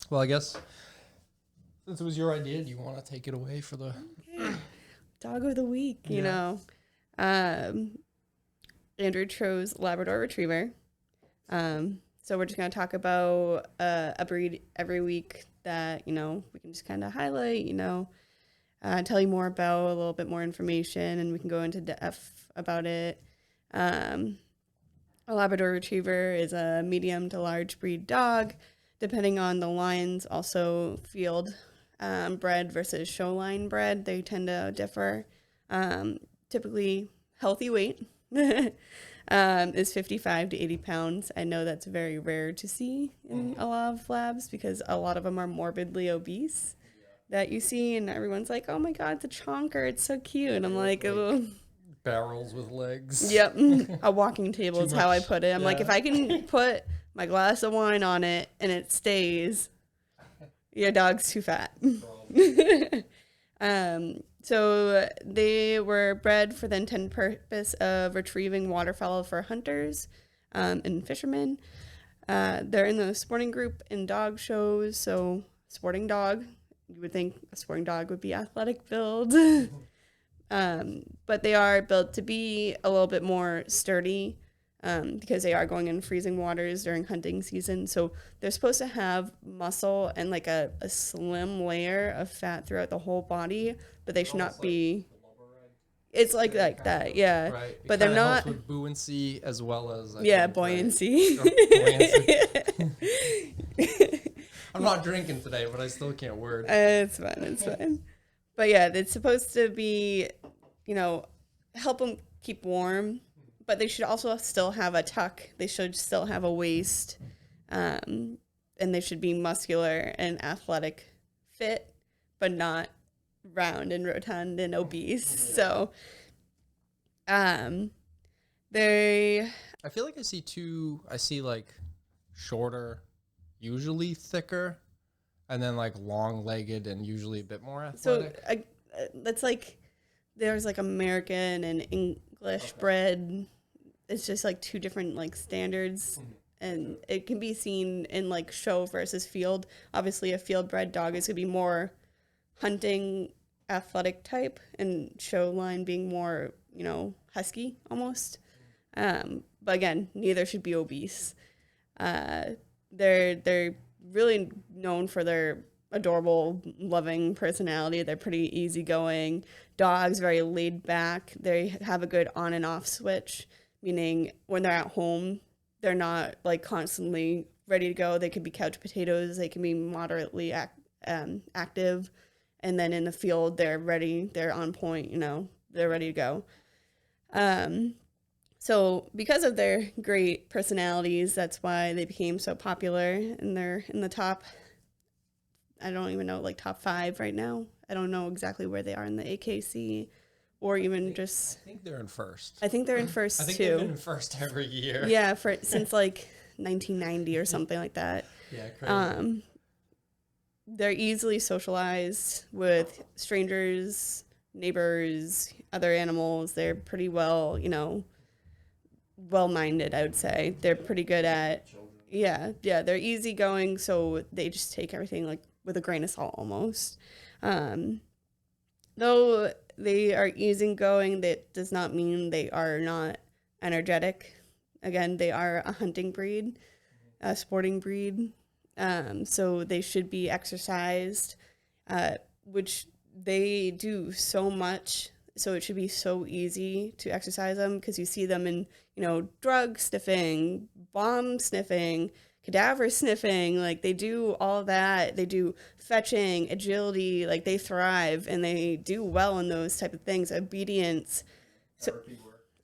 Well, I guess since it was your idea, do you want to take it away for the dog of the week? You know, Andrew chose Labrador Retriever. So we're just gonna talk about a breed every week that we can just kind of highlight. Tell you more about, a little bit more information, and we can go into depth about it. A Labrador Retriever is a medium to large breed dog, depending on the lines. Also, field bred versus show line bred, they tend to differ. Typically, healthy weight is 55 to 80 pounds. I know that's very rare to see in a lot of labs because a lot of them are morbidly obese that you see, and everyone's like, oh my God, it's a chonker. It's so cute. And I'm like, oh. Barrels with legs. Yep. A walking table is how I put it. I'm like, if I can put my glass of wine on it and it stays, your dog's too fat. So they were bred for the intended purpose of retrieving waterfowl for hunters and fishermen. They're in the sporting group in dog shows. So sporting dog, you would think a sporting dog would be athletic build. But they are built to be a little bit more sturdy because they are going in freezing waters during hunting season. So they're supposed to have muscle and like a slim layer of fat throughout the whole body, but they should not be. It's like that, yeah. Right. But they're not helps with buoyancy as well as buoyancy. I'm not drinking today, but I still can't word. It's fine. But yeah, it's supposed to be, help them keep warm, but they should also still have a tuck. They should still have a waist, and they should be muscular and athletic fit, but not round and rotund and obese. So, I feel like I see like shorter, usually thicker, and then like long-legged and usually a bit more athletic. So that's like there's like American and English bred. It's just like two different like standards, and it can be seen in like show versus field. Obviously, a field bred dog is gonna be more hunting athletic type, and show line being more husky almost. But again, neither should be obese. They're really known for their adorable, loving personality. They're pretty easygoing. Dogs, very laid back. They have a good on and off switch, meaning when they're at home, they're not like constantly ready to go. They could be couch potatoes. They can be moderately active. And then in the field, they're ready. They're on point, they're ready to go. So because of their great personalities, that's why they became so popular, and they're in the top, I don't even know, like top 5 right now. I don't know exactly where they are in the AKC or even I think they're in first. I think they're in first, I think too. They've been in first every year. Yeah, since like 1990 or something like that. Yeah, crazy. They're easily socialized with strangers, neighbors, other animals. They're pretty well-minded, I would say. They're pretty good at, they're easygoing, so they just take everything like with a grain of salt almost. Though they are easygoing, that does not mean they are not energetic. Again, they are a hunting breed, a sporting breed, so they should be exercised, which they do so much. So it should be so easy to exercise them because you see them in, drug sniffing, bomb sniffing, cadaver sniffing. Like they do all that. They do fetching, agility. Like they thrive and they do well in those type of things. Obedience,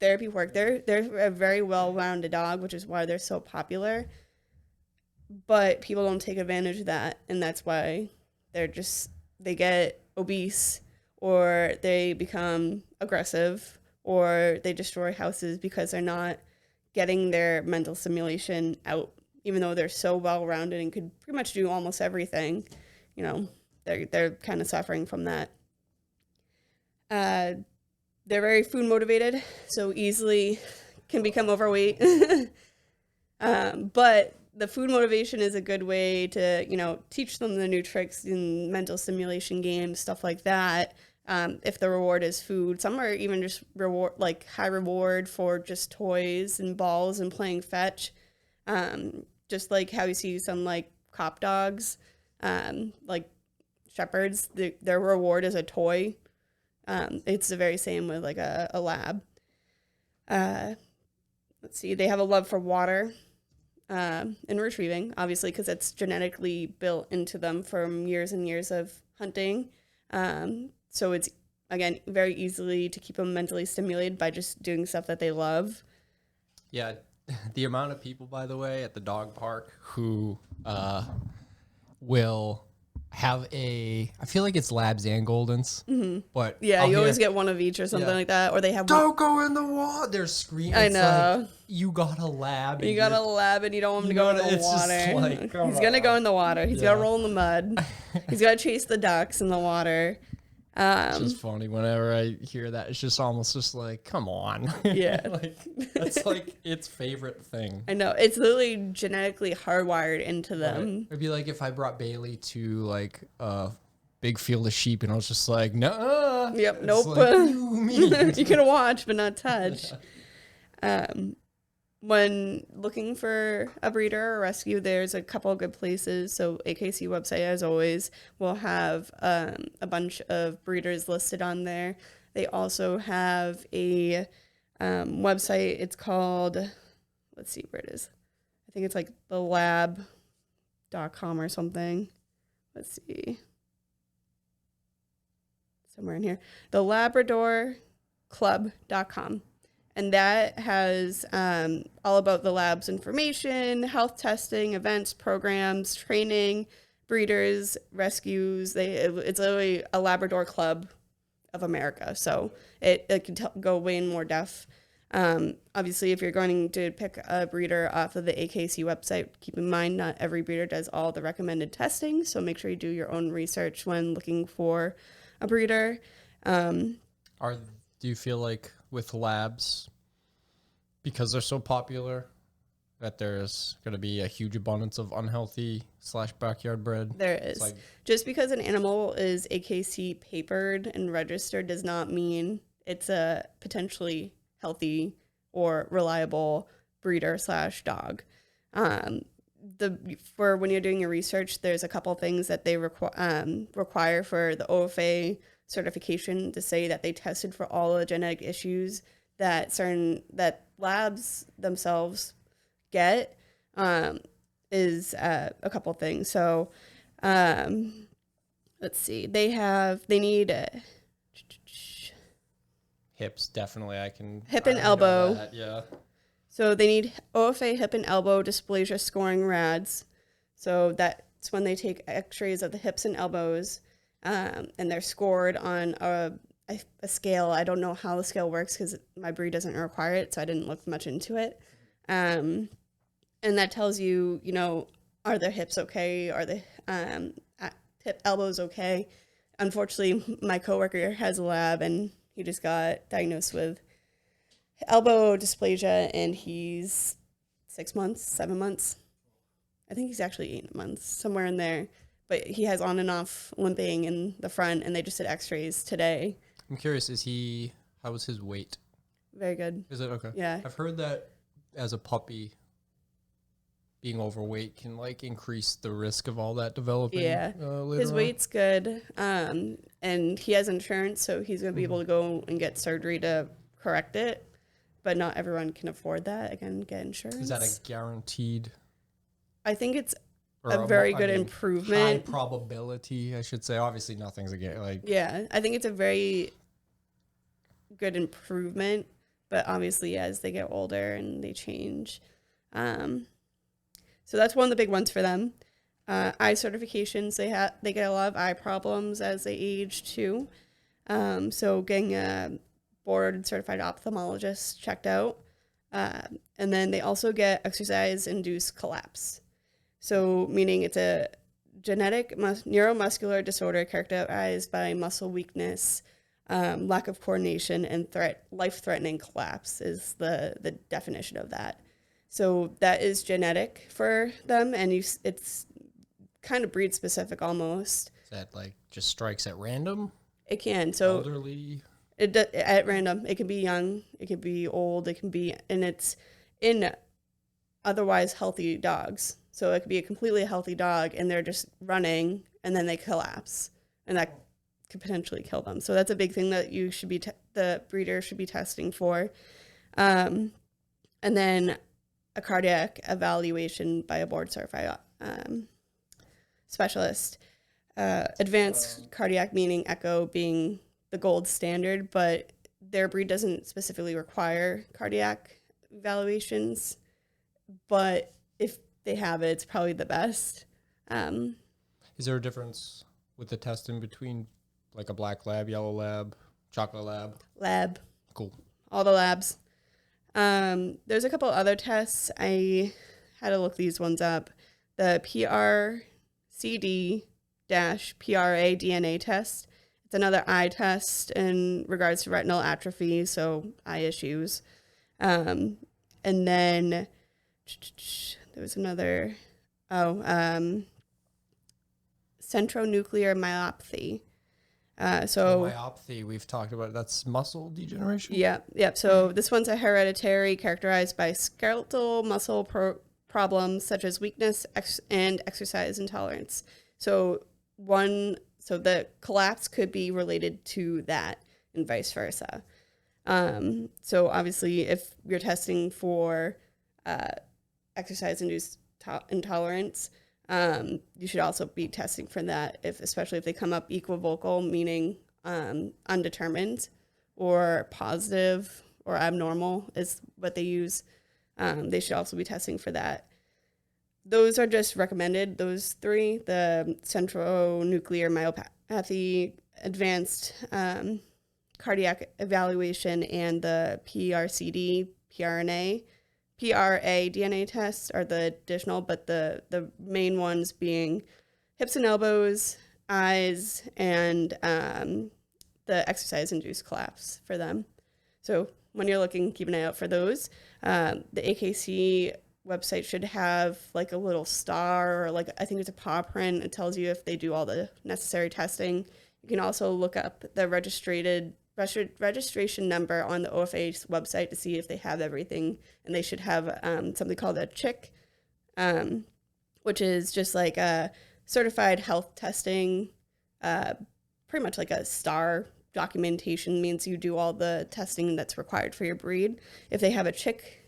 therapy work. They're a very well-rounded dog, which is why they're so popular. But people don't take advantage of that, and that's why they get obese, or they become aggressive, or they destroy houses because they're not getting their mental stimulation out, even though they're so well-rounded and could pretty much do almost everything. They're kind of suffering from that. They're very food motivated, so easily can become overweight. But the food motivation is a good way to, teach them the new tricks in mental stimulation games, stuff like that. If the reward is food, some are even just high reward for just toys and balls and playing fetch. Just like how you see some like cop dogs, like shepherds, their reward is a toy. It's the very same with like a lab. Let's see, they have a love for water and retrieving, obviously, because it's genetically built into them from years and years of hunting. So it's, again, very easily to keep them mentally stimulated by just doing stuff that they love. Yeah, the amount of people, by the way, at the dog park who will have I feel like it's Labs and Goldens, but yeah, you always get one of each or something like that, or they have don't go in the water. They're screaming. I know. Like, you got a lab. You got a lab, and you don't want him to go in the water. Just he's gonna go in the water. He's gotta roll in the mud. He's gotta chase the ducks in the water. It's just funny whenever I hear that. It's just almost just like, come on. Yeah. Like, that's like its favorite thing. I know. It's literally genetically hardwired into them. Right. It'd be like if I brought Bailey to like a big field of sheep and I was just like, no. Yep. Nope. Like, you can watch, but not touch. When looking for a breeder or rescue, there's a couple of good places. So AKC website, as always, will have a bunch of breeders listed on there. They also have a website. It's called, let's see where it is. I think it's like thelab.com or something. Let's see. Somewhere in here. The Labrador Club.com. And that has all about the lab's information, health testing, events, programs, training, breeders, rescues. It's literally a Labrador Club of America. So it can go way in more depth. Obviously, if you're going to pick a breeder off of the AKC website, keep in mind not every breeder does all the recommended testing. So make sure you do your own research when looking for a breeder. Do you feel like with labs, because they're so popular, that there's going to be a huge abundance of unhealthy / backyard bred? There is. Just because an animal is AKC papered and registered does not mean it's a potentially healthy or reliable breeder / dog. For when you're doing your research, there's a couple things that they require for the OFA certification to say that they tested for all the genetic issues that labs themselves get, is a couple things. So let's see, they need hips, definitely. Hip and elbow. That, yeah. So they need OFA hip and elbow dysplasia scoring rads. So that's when they take x-rays of the hips and elbows, and they're scored on a scale. I don't know how the scale works because my breed doesn't require it, so I didn't look much into it. And that tells you, are their hips okay? Are the elbows okay? Unfortunately, my coworker has a lab, and he just got diagnosed with elbow dysplasia, and he's 6 months, 7 months. I think he's actually 8 months, somewhere in there. But he has on and off limping in the front, and they just did x-rays today. I'm curious, how was his weight? Very good. Is it okay? Yeah. I've heard that as a puppy, being overweight can increase the risk of all that developing. Yeah. His weight's good. And he has insurance, so he's going to be able to go and get surgery to correct it. But not everyone can afford that. Again, get insurance. Is that a guaranteed? I think it's a very good improvement. High probability, I should say. Obviously, nothing's Yeah, I think it's a very good improvement, but obviously as they get older and they change. So that's one of the big ones for them. Eye certifications, they get a lot of eye problems as they age too. So getting a board certified ophthalmologist checked out. And then they also get exercise-induced collapse. So meaning it's a genetic neuromuscular disorder characterized by muscle weakness, lack of coordination, and life-threatening collapse is the definition of that. So that is genetic for them, and it's kind of breed specific almost. Is that like just strikes at random? It can. So Elderly? at random. It can be young, it can be old, it can be, and it's in otherwise healthy dogs. So it could be a completely healthy dog, and they're just running, and then they collapse, and that could potentially kill them. So that's a big thing that you should be the breeder should be testing for. And then a cardiac evaluation by a board certified specialist. Advanced cardiac meaning echo being the gold standard, but their breed doesn't specifically require cardiac evaluations. But if they have it, it's probably the best. Is there a difference with the testing between like a black lab, yellow lab, chocolate lab? Lab. Cool. All the labs. There's a couple other tests. I had to look these ones up. The PRCD-PRA DNA test. It's another eye test in regards to retinal atrophy, so eye issues. And then there was another, centronuclear myopathy. Myopathy, we've talked about it. That's muscle degeneration? Yep. So this one's a hereditary characterized by skeletal muscle problems such as weakness and exercise intolerance. So the collapse could be related to that and vice versa. So obviously if you're testing for exercise-induced intolerance, you should also be testing for that, especially if they come up equivocal, meaning undetermined, or positive or abnormal is what they use. They should also be testing for that. Those are just recommended, those three, the centronuclear myopathy, advanced cardiac evaluation, and the PRCD, PRA DNA tests are the additional, but the main ones being hips and elbows, eyes, and the exercise-induced collapse for them. So when you're looking, keep an eye out for those. The AKC website should have like a little star, or like I think it's a paw print. It tells you if they do all the necessary testing. You can also look up the registration number on the OFA's website to see if they have everything, and they should have something called a CHIC, which is just like a certified health testing, pretty much like a STAR documentation, means you do all the testing that's required for your breed. If they have a CHIC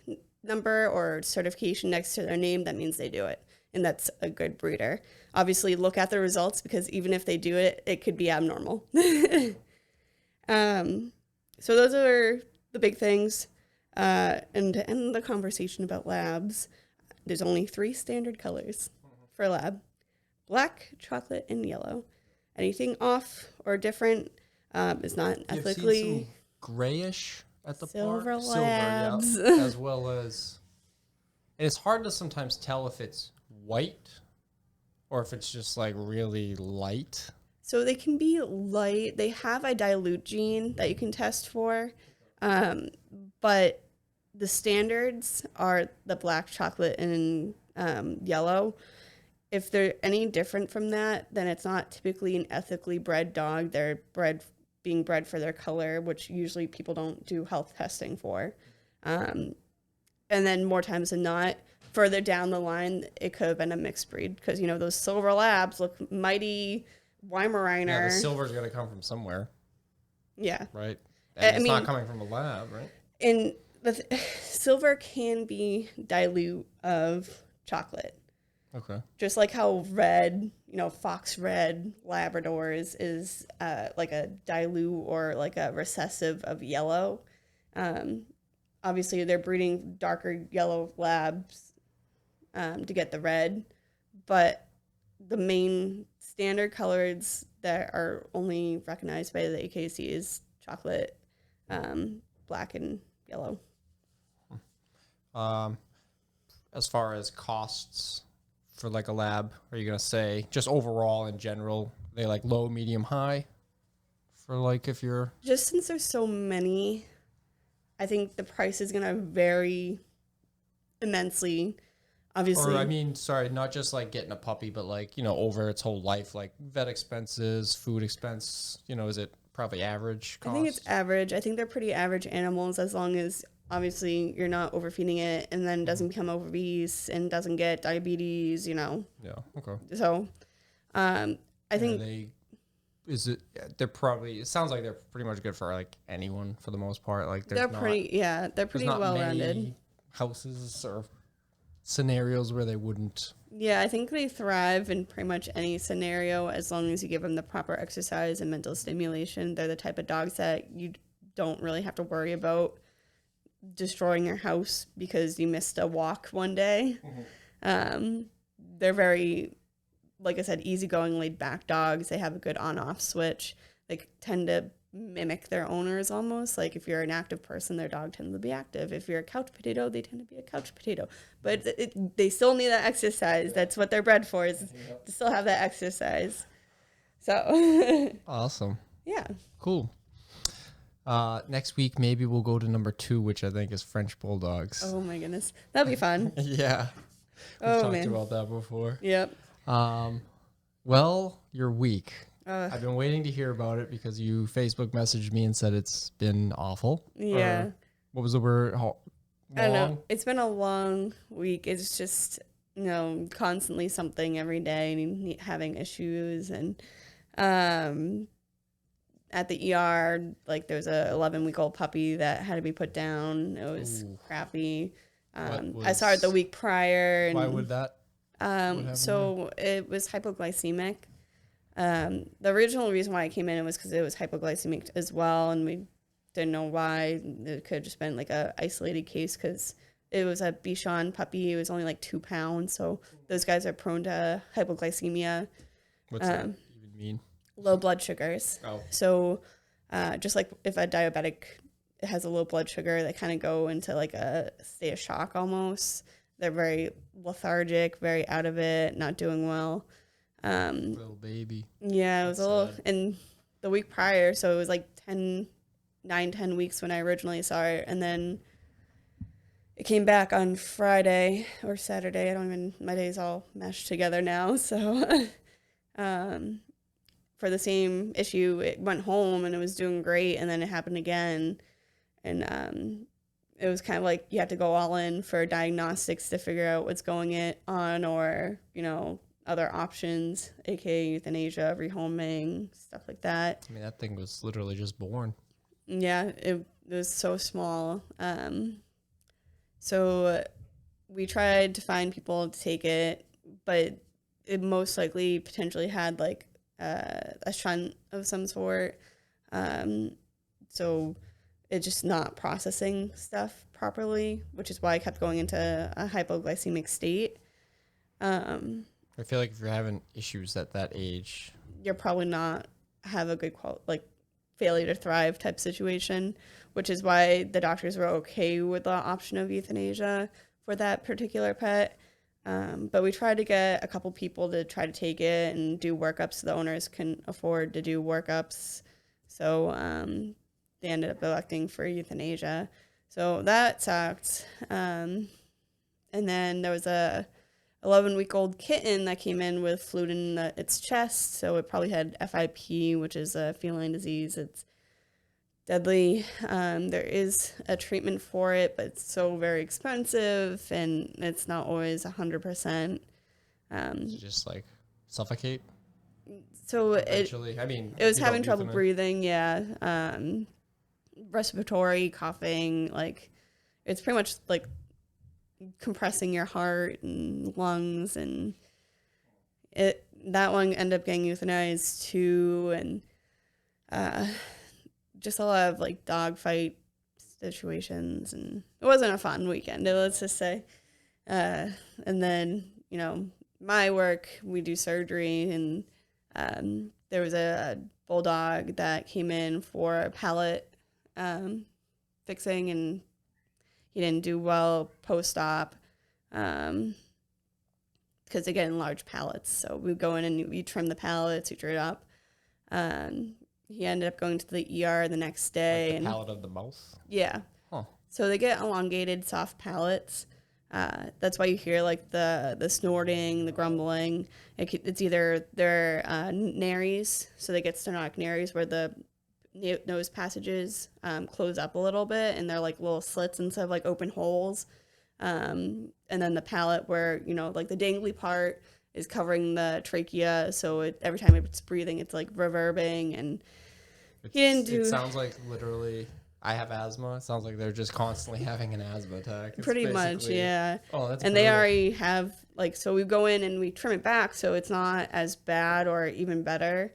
number or certification next to their name, that means they do it, and that's a good breeder. Obviously, look at the results, because even if they do it, it could be abnormal. So those are the big things. And to end the conversation about labs, there's only 3 standard colors for a lab: black, chocolate, and yellow. Anything off or different is not ethically. Grayish at the Silver part. labs. Silver, yeah. As well as, and it's hard to sometimes tell if it's white or if it's just like really light. So they can be light. They have a dilute gene that you can test for, but the standards are the black, chocolate, and yellow. If they're any different from that, then it's not typically an ethically bred dog. They're being bred for their color, which usually people don't do health testing for. And then more times than not, further down the line, it could have been a mixed breed, because, you know, those silver labs look mighty Weimaraner. Yeah, the silver's got to come from somewhere. Yeah. Right? And it's not coming from a lab, right? And silver can be dilute of chocolate. Okay. Just like how red, you know, fox red Labradors is like a dilute or like a recessive of yellow. Obviously, they're breeding darker yellow labs to get the red, but the main standard colors that are only recognized by the AKC is chocolate, black, and yellow. As far as costs for like a lab, are you gonna say just overall in general, they like low, medium, high? For like if you're just since there's so many, I think the price is gonna vary immensely, obviously. Or, I mean, sorry, not just like getting a puppy, but like, over its whole life, like vet expenses, food expense, is it probably average cost? I think it's average. I think they're pretty average animals as long as obviously you're not overfeeding it and then doesn't become obese and doesn't get diabetes, Yeah, okay. So, I think it sounds like they're pretty much good for like anyone for the most part. Like they're pretty well rounded. Houses or scenarios where they wouldn't. Yeah, I think they thrive in pretty much any scenario as long as you give them the proper exercise and mental stimulation. They're the type of dogs that you don't really have to worry about destroying your house because you missed a walk one day. They're very, like I said, easygoing, laid back dogs. They have a good on-off switch. They tend to mimic their owners almost. Like if you're an active person, their dog tends to be active. If you're a couch potato, they tend to be a couch potato. But they still need that exercise. That's what they're bred for, is to still have that exercise. So Awesome. Yeah. Cool. Next week maybe we'll go to number 2, which I think is French Bulldogs. Oh my goodness, that'd be fun. Yeah. We've talked about that before. Yep. Well, your week. I've been waiting to hear about it because you Facebook messaged me and said it's been awful. Yeah. Or what was the word? Long? I don't know. It's been a long week. It's just, constantly something every day, having issues. And at the ER, like there was a 11-week-old puppy that had to be put down. It was crappy. I saw it the week prior. And, why would that? So it was hypoglycemic. The original reason why I came in was because it was hypoglycemic as well, and we didn't know why. It could have just been like a isolated case because it was a Bichon puppy. It was only like 2 pounds, so those guys are prone to hypoglycemia. What's that even mean? Low blood sugars. Oh. So just like if a diabetic has a low blood sugar, they kind of go into like a state of shock almost. They're very lethargic, very out of it, not doing well. Little baby. Yeah, it was a little, and the week prior, so it was like 10 weeks when I originally saw it, and then it came back on Friday or Saturday. My days all meshed together now, so for the same issue, it went home and it was doing great, and then it happened again, and it was kind of like you have to go all in for diagnostics to figure out what's going on, or, other options, aka euthanasia, rehoming, stuff like that. I mean, that thing was literally just born. Yeah, it was so small. So we tried to find people to take it, but it most likely potentially had like a shunt of some sort. So it's just not processing stuff properly, which is why I kept going into a hypoglycemic state. I feel like if you're having issues at that age, you're probably not have a good failure to thrive type situation, which is why the doctors were okay with the option of euthanasia for that particular pet. But we tried to get a couple people to try to take it and do workups so the owners can afford to do workups. So they ended up electing for euthanasia. So that sucked. And then there was a 11-week-old kitten that came in with fluid in its chest, so it probably had FIP, which is a feline disease. It's deadly. There is a treatment for it, but it's so very expensive, and it's not always 100%. Just like suffocate? So eventually, it was having trouble breathing, yeah. Respiratory, coughing, like it's pretty much like compressing your heart and lungs, and that one ended up getting euthanized too, and just a lot of like dog fight situations, and it wasn't a fun weekend, let's just say. And then my work, we do surgery, and there was a bulldog that came in for a palate fixing, and he didn't do well post-op because they get enlarged palates. So we go in and we trim the palate, suture it up. He ended up going to the ER the next day. Like the palate of the mouth? Yeah. Huh. So they get elongated, soft palates. That's why you hear like the snorting, the grumbling. It's either their nares, so they get stenotic nares where the nose passages close up a little bit, and they're like little slits instead of like open holes. And then the palate where, you know, like the dangly part is covering the trachea, so every time it's breathing, it's like reverbing. And it sounds like literally I have asthma. It sounds like they're just constantly having an asthma attack. It's pretty much, yeah. Oh, that's and brutal. They already have like, so we go in and we trim it back so it's not as bad or even better.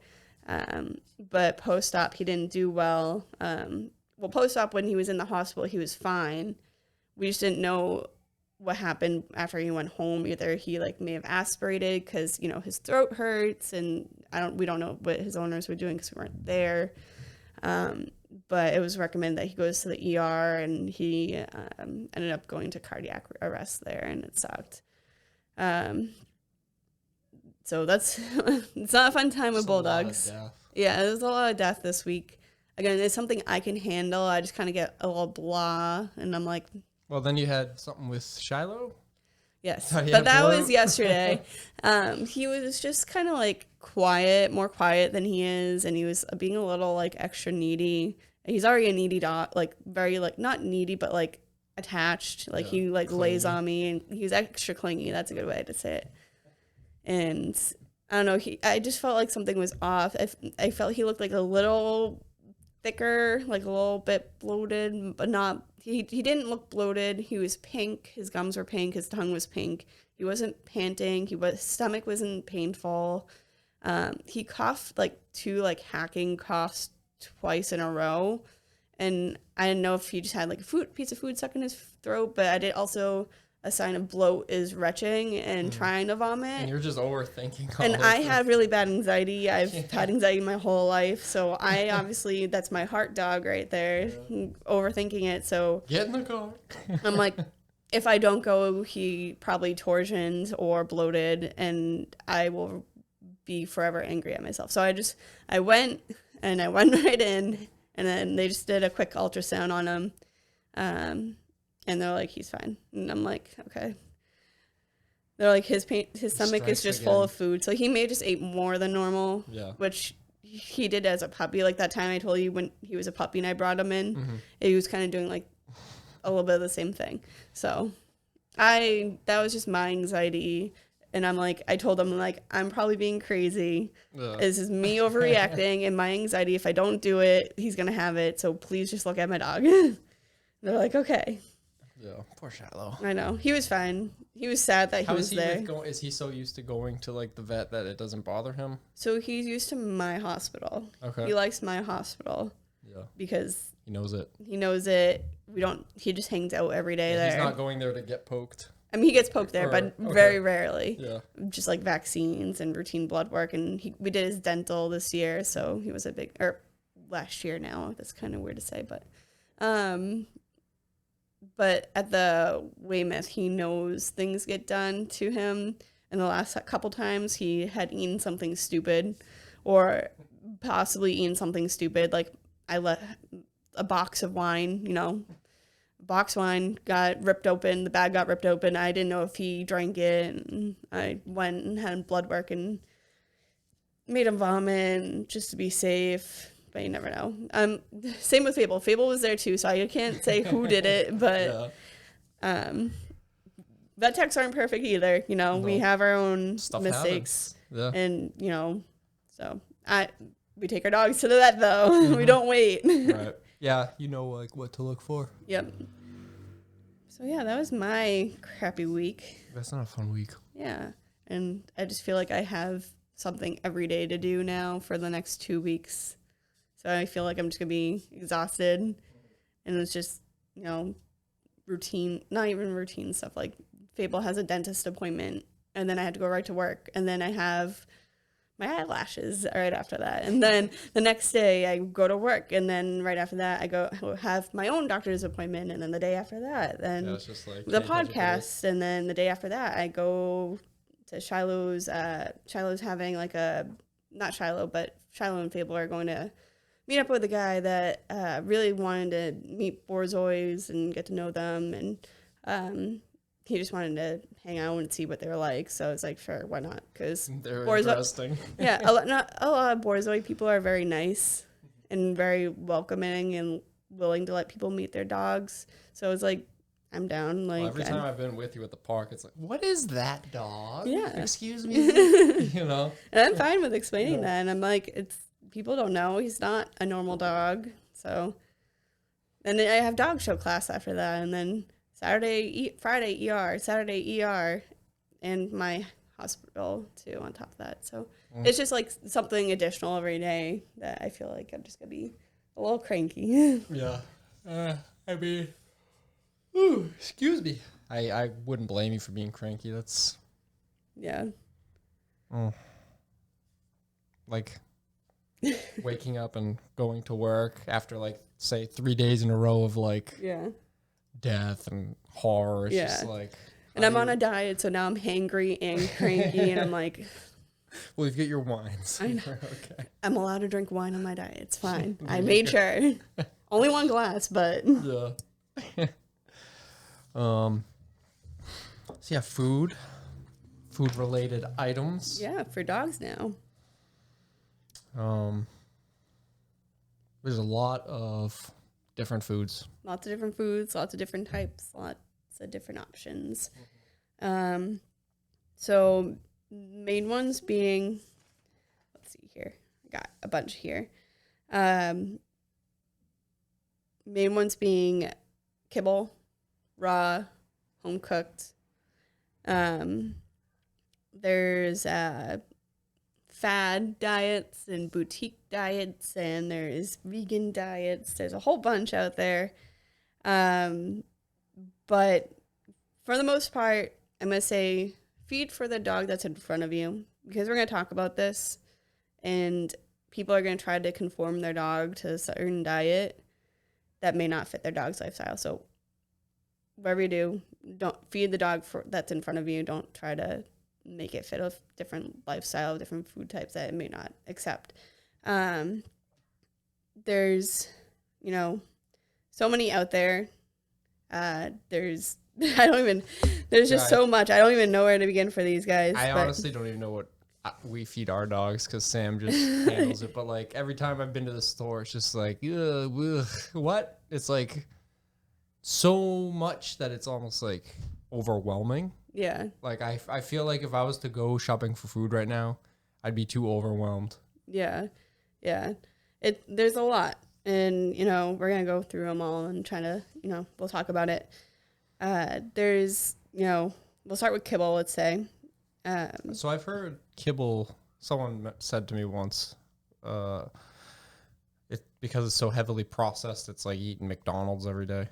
But post-op he didn't do well. Well, post-op when he was in the hospital he was fine. We just didn't know what happened after he went home. Either he like may have aspirated because, you know, his throat hurts, and we don't know what his owners were doing because we weren't there. But it was recommended that he goes to the ER, and he ended up going to cardiac arrest there, and it sucked. So that's it's not a fun time with bulldogs. Yeah, there's a lot of death this week. Again, it's something I can handle. I just kind of get a little blah, and I'm like, well, then you had something with Shiloh? Yes, but that was yesterday. He was just kind of like quiet, more quiet than he is, and he was being a little like extra needy. He's already a needy dog, like very like not needy, but like attached. Like he like clingy. Lays on me, and he's extra clingy. That's a good way to say it. And I don't know. I just felt like something was off. I felt he looked like a little thicker, like a little bit bloated, but not. He didn't look bloated. He was pink. His gums were pink. His tongue was pink. He wasn't panting. His stomach wasn't painful. He coughed like 2 like hacking coughs twice in a row, and I didn't know if he just had like a piece of food stuck in his throat. But I did also a sign of bloat is retching and trying to vomit. And you're just overthinking. And I have really bad anxiety. I've had anxiety my whole life. So I obviously, that's my heart dog right there, overthinking it. So get in the car. I'm like, if I don't go, he probably torsioned or bloated, and I will be forever angry at myself. So I went right in, and then they just did a quick ultrasound on him. And they're like, he's fine. And I'm like, okay. They're like, his stomach is just full of food. So he may have just ate more than normal, which he did as a puppy. Like that time I told you when he was a puppy and I brought him in, he was kind of doing like a little bit of the same thing. So that was just my anxiety. And I'm like, I told him, like, I'm probably being crazy. This is me overreacting and my anxiety. If I don't do it, he's going to have it. So please just look at my dog. They're like, okay. Yeah, poor Shiloh. I know. He was fine. He was sad that he was there. Is he so used to going to like the vet that it doesn't bother him? So he's used to my hospital. Okay. He likes my hospital. Yeah. Because he knows it. He just hangs out every day there. He's not going there to get poked. I mean, he gets poked there, but very rarely. Yeah. Just like vaccines and routine blood work. And we did his dental this year, so he was last year now. That's kind of weird to say, but at the Weymouth, he knows things get done to him. And the last couple times he had eaten something stupid or possibly eaten something stupid. Like I let a box of wine, box wine got ripped open. The bag got ripped open. I didn't know if he drank it. And I went and had blood work and made him vomit just to be safe. But you never know. Same with Fable. Fable was there too, so I can't say who did it. But vet techs aren't perfect either. No. We have our own mistakes. Yeah. And so we take our dogs to the vet though. Mm-hmm. We don't wait. Right. Yeah, like what to look for. Yep. So yeah, that was my crappy week. That's not a fun week. Yeah, and I just feel like I have something every day to do now for the next 2 weeks. So I feel like I'm just going to be exhausted. And it's just, routine, not even routine stuff. Like Fable has a dentist appointment, and then I had to go right to work. And then I have my eyelashes right after that. And then the next day I go to work. And then right after that I go have my own doctor's appointment. And then the day after that, then it's just like the podcast. And then the day after that I go to Shiloh's. Shiloh's having like not Shiloh, but Shiloh and Fable are going to meet up with a guy that really wanted to meet Borzois and get to know them. And he just wanted to hang out and see what they were like. So I was like, sure, why not? Because They're interesting. yeah, not a lot of Borzoi people are very nice and very welcoming and willing to let people meet their dogs. So I was like, I'm down. Like, Well, every time I've been with you at the park, it's like, what is that dog? Yeah. Excuse me? You know? And I'm fine with explaining that. And I'm like, people don't know. He's not a normal dog. So, and then I have dog show class after that. And then Friday ER, Saturday ER, and my hospital too on top of that. So it's just like something additional every day that I feel like I'm just going to be a little cranky. Yeah. I mean, excuse me. I wouldn't blame you for being cranky. That's Yeah. like waking up and going to work after like say 3 days in a row of like Yeah. death and horror. It's just like, And I'm on a diet, so now I'm hangry and cranky, and I'm like, well, you've got your wines. I know. Okay. I'm allowed to drink wine on my diet. It's fine. I made sure. Only one glass, but Yeah. So yeah, food related items. yeah, for dogs now. There's a lot of different foods. Lots of different foods, lots of different types, lots of different options. So main ones being, let's see here. I got a bunch here. Main ones being kibble, raw, home cooked. There's fad diets and boutique diets, and there's vegan diets. There's a whole bunch out there. But for the most part, I'm going to say feed for the dog that's in front of you, because we're going to talk about this, and people are going to try to conform their dog to a certain diet that may not fit their dog's lifestyle. So whatever you do, don't feed the dog that's in front of you. Don't try to make it fit a different lifestyle, different food types that it may not accept. There's, so many out there. There's just so much. I don't even know where to begin for these guys. I honestly don't even know what we feed our dogs, because Sam just handles it. But like every time I've been to the store, it's just like, ugh, what? It's like so much that it's almost like overwhelming. Yeah. Like I feel like if I was to go shopping for food right now, I'd be too overwhelmed. Yeah. Yeah. There's a lot. And, we're going to go through them all and try to, we'll talk about it. There's, we'll start with kibble, let's say. So I've heard kibble, someone said to me once, because it's so heavily processed, it's like eating McDonald's every day.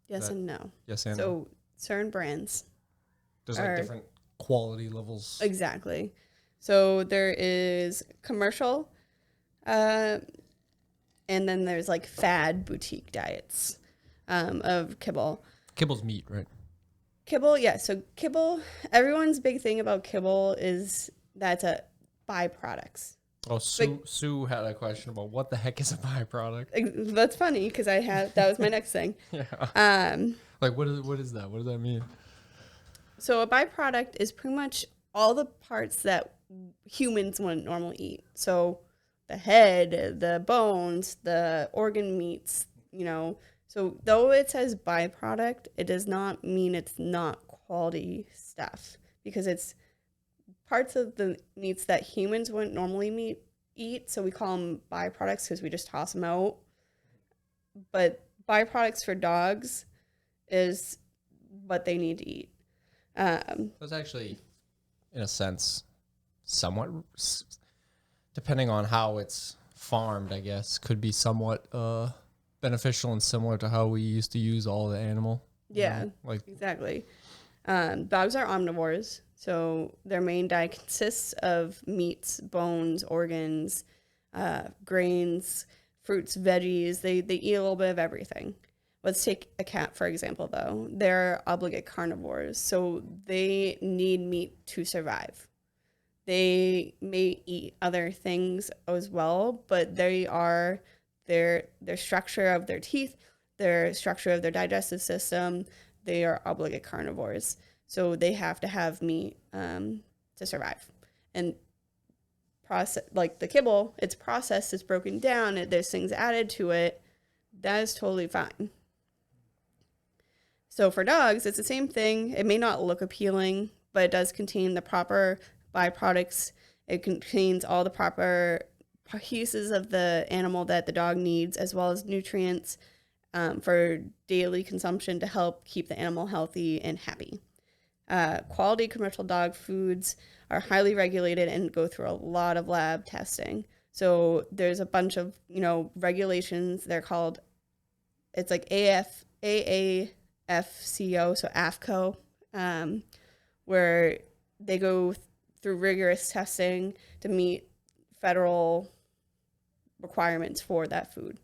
Yes and no. Yes and no. So certain brands. There's like different quality levels. Exactly. So there is commercial, and then there's like fad boutique diets of kibble. Kibble's meat, right? Kibble, yeah. So kibble, everyone's big thing about kibble is that's a byproducts. Oh, Sue had a question about what the heck is a byproduct. That's funny because that was my next thing. Yeah. Like what is that? What does that mean? So a byproduct is pretty much all the parts that humans wouldn't normally eat. So the head, the bones, the organ meats, So though it says byproduct, it does not mean it's not quality stuff, because it's parts of the meats that humans wouldn't normally eat. So we call them byproducts because we just toss them out. But byproducts for dogs is what they need to eat. That's actually, in a sense, somewhat, depending on how it's farmed, I guess, could be somewhat beneficial and similar to how we used to use all the animal. Yeah, like exactly. Dogs are omnivores, so their main diet consists of meats, bones, organs, grains, fruits, veggies. They eat a little bit of everything. Let's take a cat, for example, though. They're obligate carnivores, so they need meat to survive. They may eat other things as well, but they are their structure of their teeth, their structure of their digestive system, they are obligate carnivores. So they have to have meat to survive. And process, like the kibble, it's processed, it's broken down, there's things added to it. That is totally fine. So for dogs, it's the same thing. It may not look appealing, but it does contain the proper byproducts. It contains all the proper pieces of the animal that the dog needs, as well as nutrients for daily consumption to help keep the animal healthy and happy. Quality commercial dog foods are highly regulated and go through a lot of lab testing. So there's a bunch of, regulations. They're called, it's like AAFCO, so AFCO, where they go through rigorous testing to meet federal requirements for that food.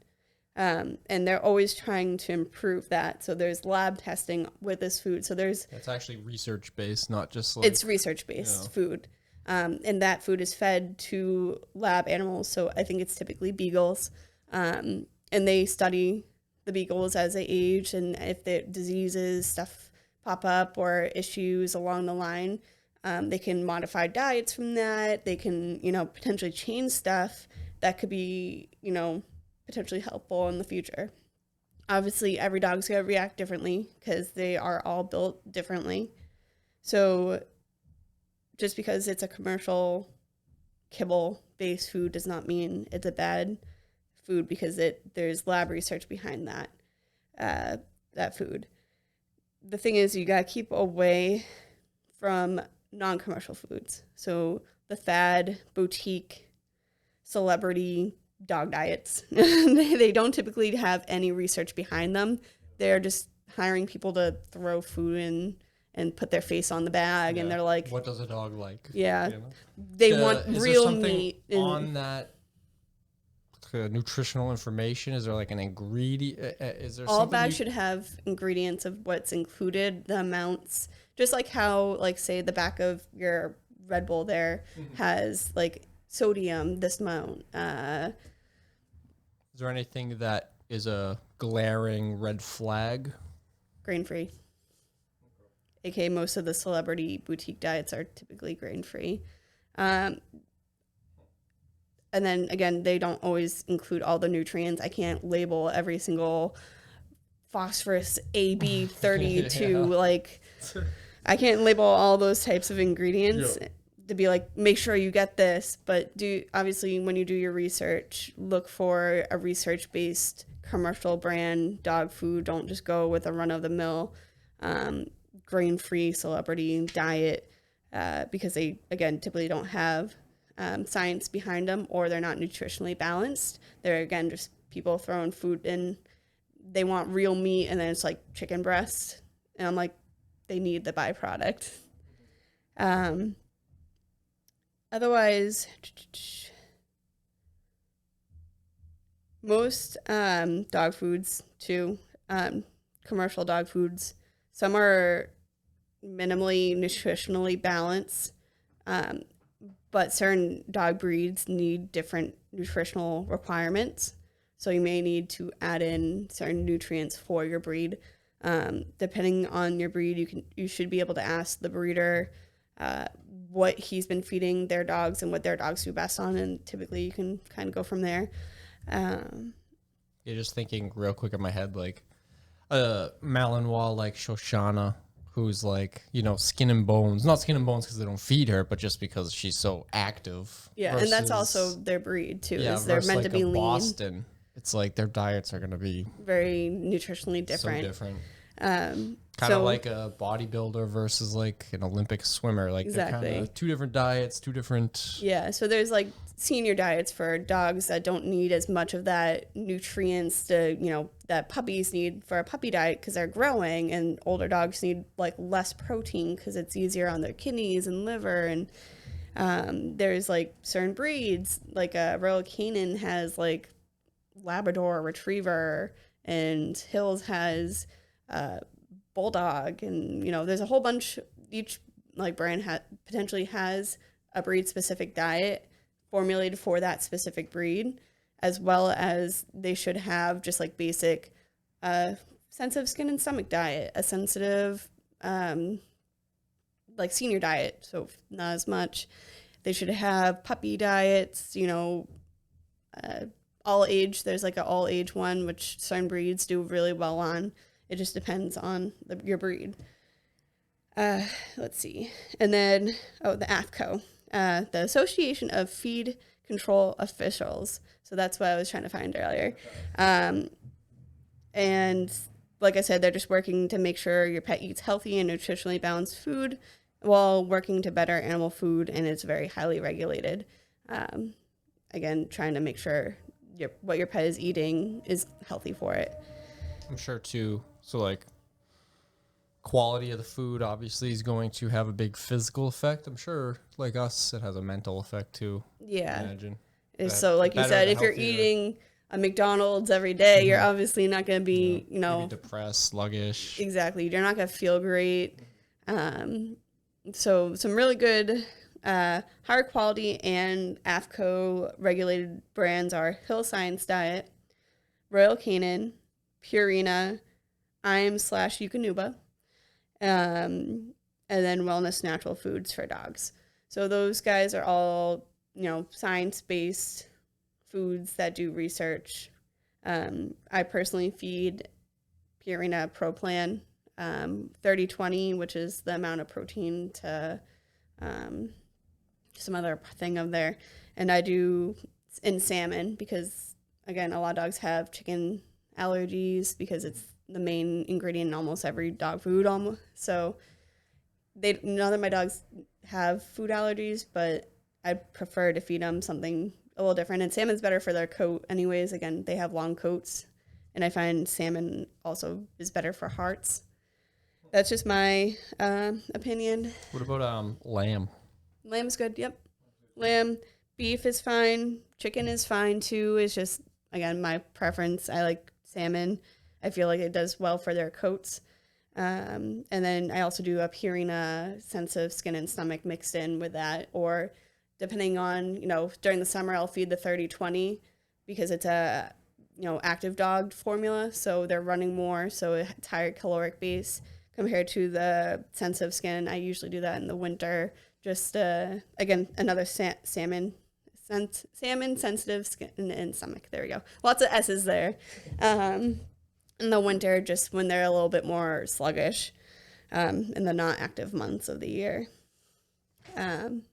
And they're always trying to improve that. So there's lab testing with this food. So it's actually research based, not just like it's research based food. And that food is fed to lab animals. So I think it's typically beagles. And they study the beagles as they age, and if the diseases, stuff pop up or issues along the line, they can modify diets from that. They can, potentially change stuff that could be, potentially helpful in the future. Obviously, every dog's going to react differently because they are all built differently. So just because it's a commercial kibble-based food does not mean it's a bad food, because there's lab research behind that food. The thing is, you got to keep away from non-commercial foods. So the fad, boutique, celebrity dog diets, they don't typically have any research behind them. They're just hiring people to throw food in and put their face on the bag, and they're like, what does a dog like? Yeah, they want real meat. On that nutritional information, is there like an ingredient? Is there all bags should have ingredients of what's included, the amounts, just like how, like, say the back of your Red Bull there has like sodium, this amount. Is there anything that is a glaring red flag? Grain-free. AKA most of the celebrity boutique diets are typically grain-free. And then, again, they don't always include all the nutrients. I can't label every single phosphorus AB32. Like, I can't label all those types of ingredients. To be like, make sure you get this, but obviously when you do your research, look for a research-based commercial brand dog food. Don't just go with a run-of-the-mill grain-free celebrity diet, because they, again, typically don't have science behind them, or they're not nutritionally balanced. They're, again, just people throwing food in. They want real meat, and then it's like chicken breast, and I'm like, they need the byproduct. Otherwise, most dog foods too, commercial dog foods, some are minimally nutritionally balanced, but certain dog breeds need different nutritional requirements. So you may need to add in certain nutrients for your breed. Depending on your breed, you should be able to ask the breeder what he's been feeding their dogs and what their dogs do best on, and typically you can kind of go from there. You're just thinking real quick in my head, like Malinois, like Shoshana, who's like, skin and bones, not skin and bones because they don't feed her, but just because she's so active. Yeah, and that's also their breed too. Is they're meant to be lean. Boston, it's like their diets are going to be very nutritionally different. So different. Kind of like a bodybuilder versus like an Olympic swimmer. Like exactly. They're kind of two different diets, two different. Yeah. So there's like senior diets for dogs that don't need as much of that nutrients that puppies need for a puppy diet because they're growing, and older dogs need like less protein because it's easier on their kidneys and liver. And there's like certain breeds, like a Royal Canin has like Labrador Retriever, and Hills has Bulldog, and there's a whole bunch. Each like brand potentially has a breed specific diet formulated for that specific breed, as well as they should have just like basic sensitive skin and stomach diet, a sensitive like senior diet, so not as much. They should have puppy diets, all age. There's like an all age one, which certain breeds do really well on. It just depends on your breed. Let's see. And then, the AFCO, the Association of Feed Control Officials. So that's what I was trying to find earlier. And like I said, they're just working to make sure your pet eats healthy and nutritionally balanced food while working to better animal food, and it's very highly regulated. Again, trying to make sure what your pet is eating is healthy for it. I'm sure too. So like quality of the food obviously is going to have a big physical effect. I'm sure like us, it has a mental effect too. Yeah. Imagine. So like you said, if you're eating a McDonald's every day, you're obviously not going to be, maybe depressed, sluggish. Exactly. You're not going to feel great. So some really good higher quality and AFCO regulated brands are Hill Science Diet, Royal Canin, Purina, IAM/Eukanuba, and then Wellness Natural Foods for dogs. So those guys are all, science-based foods that do research. I personally feed Purina Pro Plan 30-20, which is the amount of protein to some other thing of there. And I do in salmon because, again, a lot of dogs have chicken allergies because it's the main ingredient in almost every dog food almost. So none of my dogs have food allergies, but I prefer to feed them something a little different. And salmon's better for their coat anyways. Again, they have long coats, and I find salmon also is better for hearts. That's just my opinion. What about lamb? Lamb's good, yep. Lamb, beef is fine. Chicken is fine too. It's just, again, my preference. I like salmon. I feel like it does well for their coats. And then I also do a Purina sensitive skin and stomach mixed in with that. Or depending on, during the summer, I'll feed the 30-20 because it's a, active dog formula. So they're running more. So it's higher caloric base compared to the sensitive skin. I usually do that in the winter. Just, again, another salmon sensitive skin and stomach. There we go. Lots of S's there. In the winter, just when they're a little bit more sluggish in the not active months of the year. And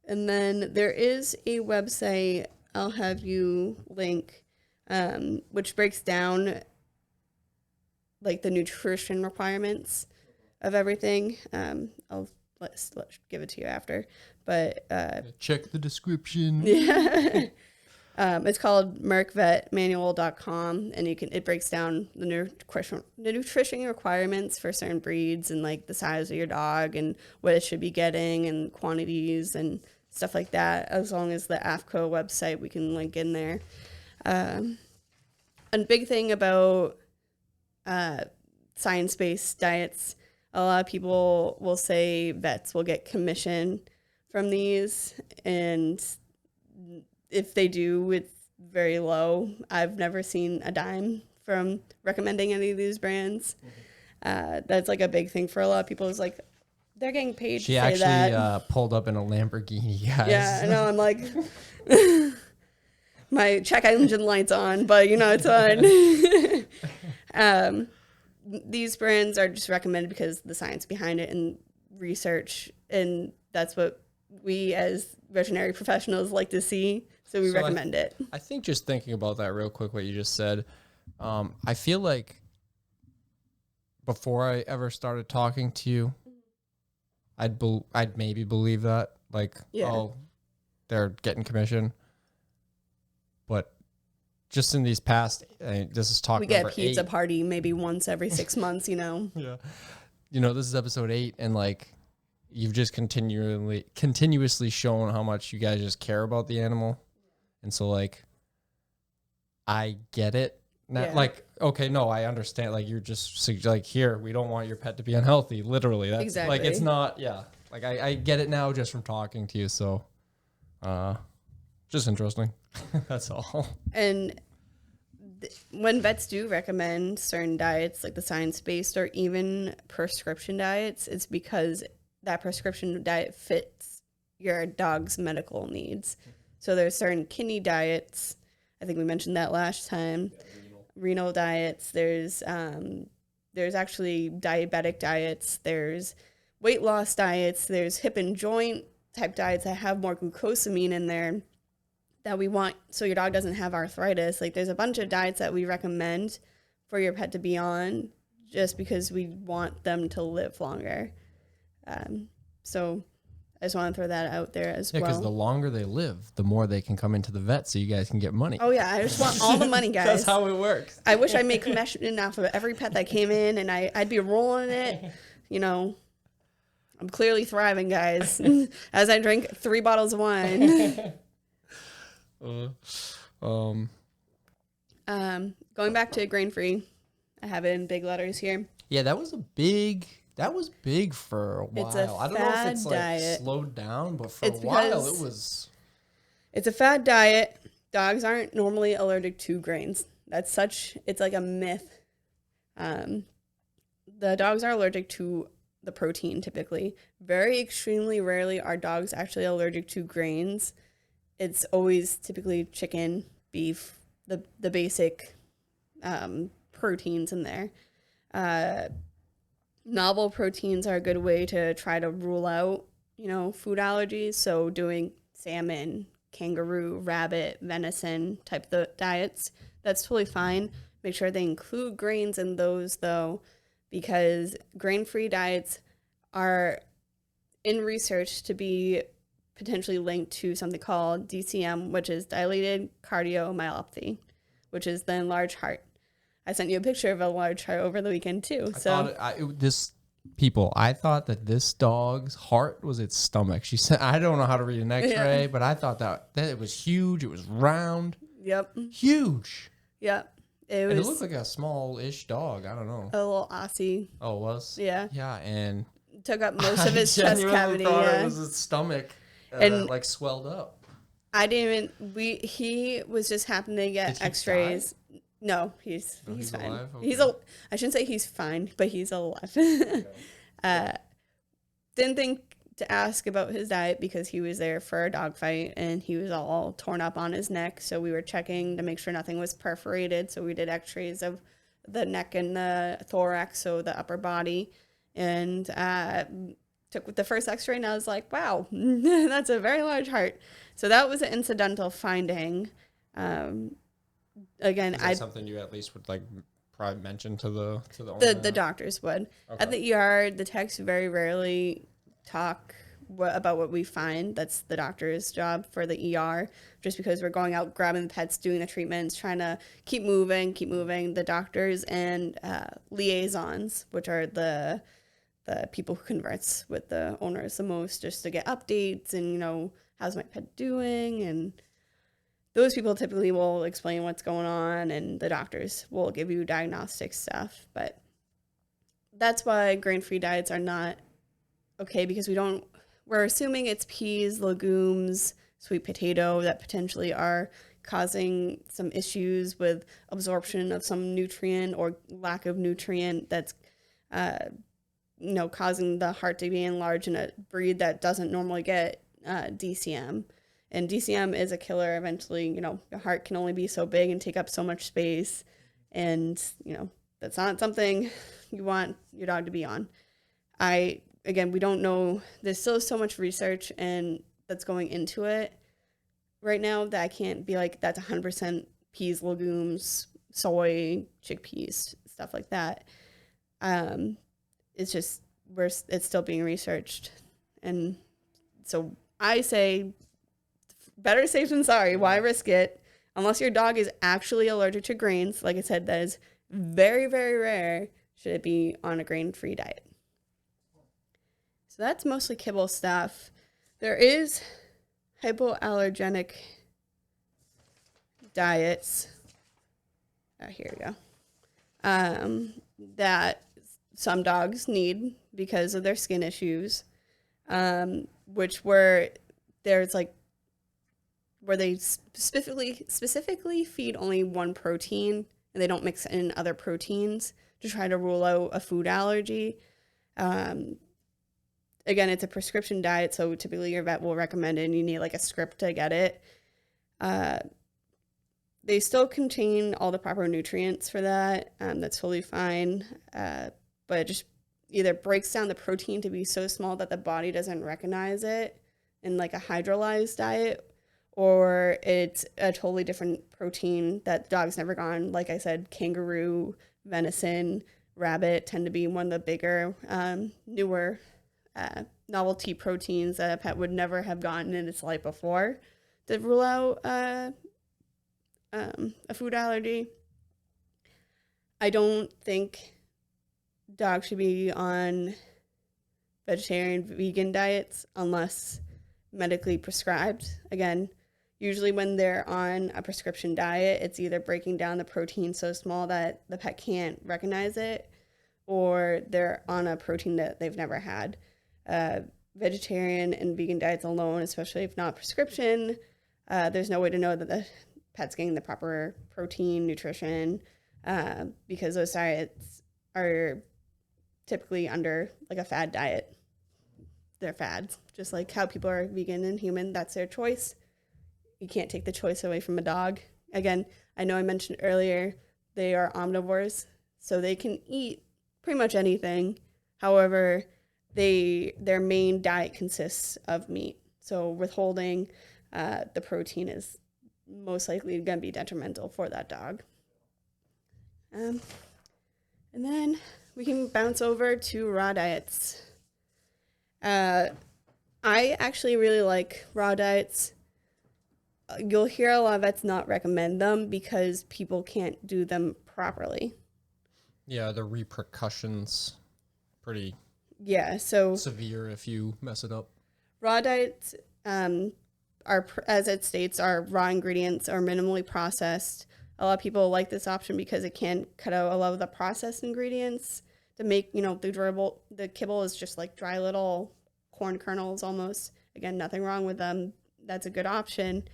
then there is a website I'll have you link, which breaks down like the nutrition requirements of everything. Let's give it to you after, but check the description. Yeah. It's called mercvetmanual.com, and it breaks down the nutrition requirements for certain breeds and like the size of your dog and what it should be getting and quantities and stuff like that. As long as the AFCO website, we can link in there. A big thing about science-based diets, a lot of people will say vets will get commission from these, and if they do, it's very low. I've never seen a dime from recommending any of these brands. That's like a big thing for a lot of people, is like they're getting paid to say that. She actually pulled up in a Lamborghini, guys. Yeah, I know. I'm like, my check engine light's on, but it's fine. These brands are just recommended because the science behind it and research, and that's what we as veterinary professionals like to see. So we recommend it. I think just thinking about that real quick, what you just said, I feel like before I ever started talking to you, I'd maybe believe that, like, oh, they're getting commission. But just in these past, this is talk. We get a pizza party maybe once every 6 months, Yeah. This is episode 8, and like, you've just continuously shown how much you guys just care about the animal. And so like, I get it now. Yeah. Like, okay, no, I understand. Like, you're just like, here, we don't want your pet to be unhealthy. Literally. That's exactly. Like, it's not, like I get it now just from talking to you. So, just interesting. That's all. And when vets do recommend certain diets, like the science-based or even prescription diets, it's because that prescription diet fits your dog's medical needs. So there's certain kidney diets. I think we mentioned that last time. Renal diets. There's actually diabetic diets. There's weight loss diets. There's hip and joint type diets that have more glucosamine in there that we want so your dog doesn't have arthritis. Like there's a bunch of diets that we recommend for your pet to be on just because we want them to live longer. So I just want to throw that out there as well. Yeah, because the longer they live, the more they can come into the vet so you guys can get money. Oh, yeah. I just want all the money, guys. That's how it works. I wish I made commission off of every pet that came in, and I'd be rolling it. You know, I'm clearly thriving, guys, as I drink 3 bottles of wine. Going back to grain-free, I have it in big letters here. Yeah, that was big for a while. It's a I don't know if it's diet. Slowed down, but for a while it was. It's a fad diet. Dogs aren't normally allergic to grains. It's like a myth. The dogs are allergic to the protein typically. Very extremely rarely are dogs actually allergic to grains. It's always typically chicken, beef, the basic proteins in there. Novel proteins are a good way to try to rule out, food allergies. So doing salmon, kangaroo, rabbit, venison type of diets, that's totally fine. Make sure they include grains in those though, because grain-free diets are in research to be potentially linked to something called DCM, which is Dilated Cardiomyopathy, which is the enlarged heart. I sent you a picture of a large heart over the weekend too. I thought that this dog's heart was its stomach. She said, I don't know how to read an x-ray, but I thought that it was huge. It was round. Yep. Huge. Yep. It looked like a small-ish dog. I don't know. A little Aussie. Oh, it was? Yeah. Yeah, and took up most of his chest cavity. It was his stomach and swelled up. He was just happening to get x-rays. No, he's fine. Alive? Okay. I shouldn't say he's fine, but he's alive. Okay. Didn't think to ask about his diet because he was there for a dog fight and he was all torn up on his neck. So we were checking to make sure nothing was perforated. So we did x-rays of the neck and the thorax, so the upper body, and took the first x-ray and I was like, wow, that's a very large heart. So that was an incidental finding. Again, is that something you at least would probably mention to the owner? The doctors would. Okay. At the ER, the techs very rarely talk about what we find. That's the doctor's job for the ER, just because we're going out, grabbing the pets, doing the treatments, trying to keep moving. The doctors and liaisons, which are the people who converse with the owners the most, just to get updates and, how's my pet doing, and those people typically will explain what's going on, and the doctors will give you diagnostic stuff. But that's why grain-free diets are not okay, because we're assuming it's peas, legumes, sweet potato that potentially are causing some issues with absorption of some nutrient or lack of nutrient that's, causing the heart to be enlarged in a breed that doesn't normally get DCM. And DCM is a killer. Eventually, your heart can only be so big and take up so much space. And, that's not something you want your dog to be on. Again, we don't know. There's still so much research and that's going into it right now that I can't be like, that's 100% peas, legumes, soy, chickpeas, stuff like that. It's just, it's still being researched. And so I say, better safe than sorry. Why risk it? Unless your dog is actually allergic to grains. Like I said, that is very, very rare. Should it be on a grain-free diet? So that's mostly kibble stuff. There is hypoallergenic diets. Here we go. That some dogs need because of their skin issues, there's where they specifically feed only one protein and they don't mix in other proteins to try to rule out a food allergy. Again, it's a prescription diet, so typically your vet will recommend it and you need like a script to get it. They still contain all the proper nutrients for that. That's totally fine. But it just either breaks down the protein to be so small that the body doesn't recognize it in like a hydrolyzed diet, or it's a totally different protein that the dog's never gone. Like I said, kangaroo, venison, rabbit tend to be one of the bigger, newer novelty proteins that a pet would never have gotten in its life before to rule out a food allergy. I don't think dogs should be on vegetarian, vegan diets unless medically prescribed. Again, usually when they're on a prescription diet, it's either breaking down the protein so small that the pet can't recognize it, or they're on a protein that they've never had. Vegetarian and vegan diets alone, especially if not prescription, there's no way to know that the pet's getting the proper protein, nutrition, because those diets are typically under like a fad diet. They're fads, just like how people are vegan and human. That's their choice. You can't take the choice away from a dog. Again, I know I mentioned earlier, they are omnivores, so they can eat pretty much anything. However, their main diet consists of meat. So withholding the protein is most likely going to be detrimental for that dog. And then we can bounce over to raw diets. I actually really like raw diets. You'll hear a lot of vets not recommend them because people can't do them properly. Yeah, the repercussions pretty severe if you mess it up. Raw diets are, as it states, are raw ingredients or minimally processed. A lot of people like this option because it can cut out a lot of the processed ingredients to make, the kibble is just like dry little corn kernels almost. Again, nothing wrong with them. That's a good option.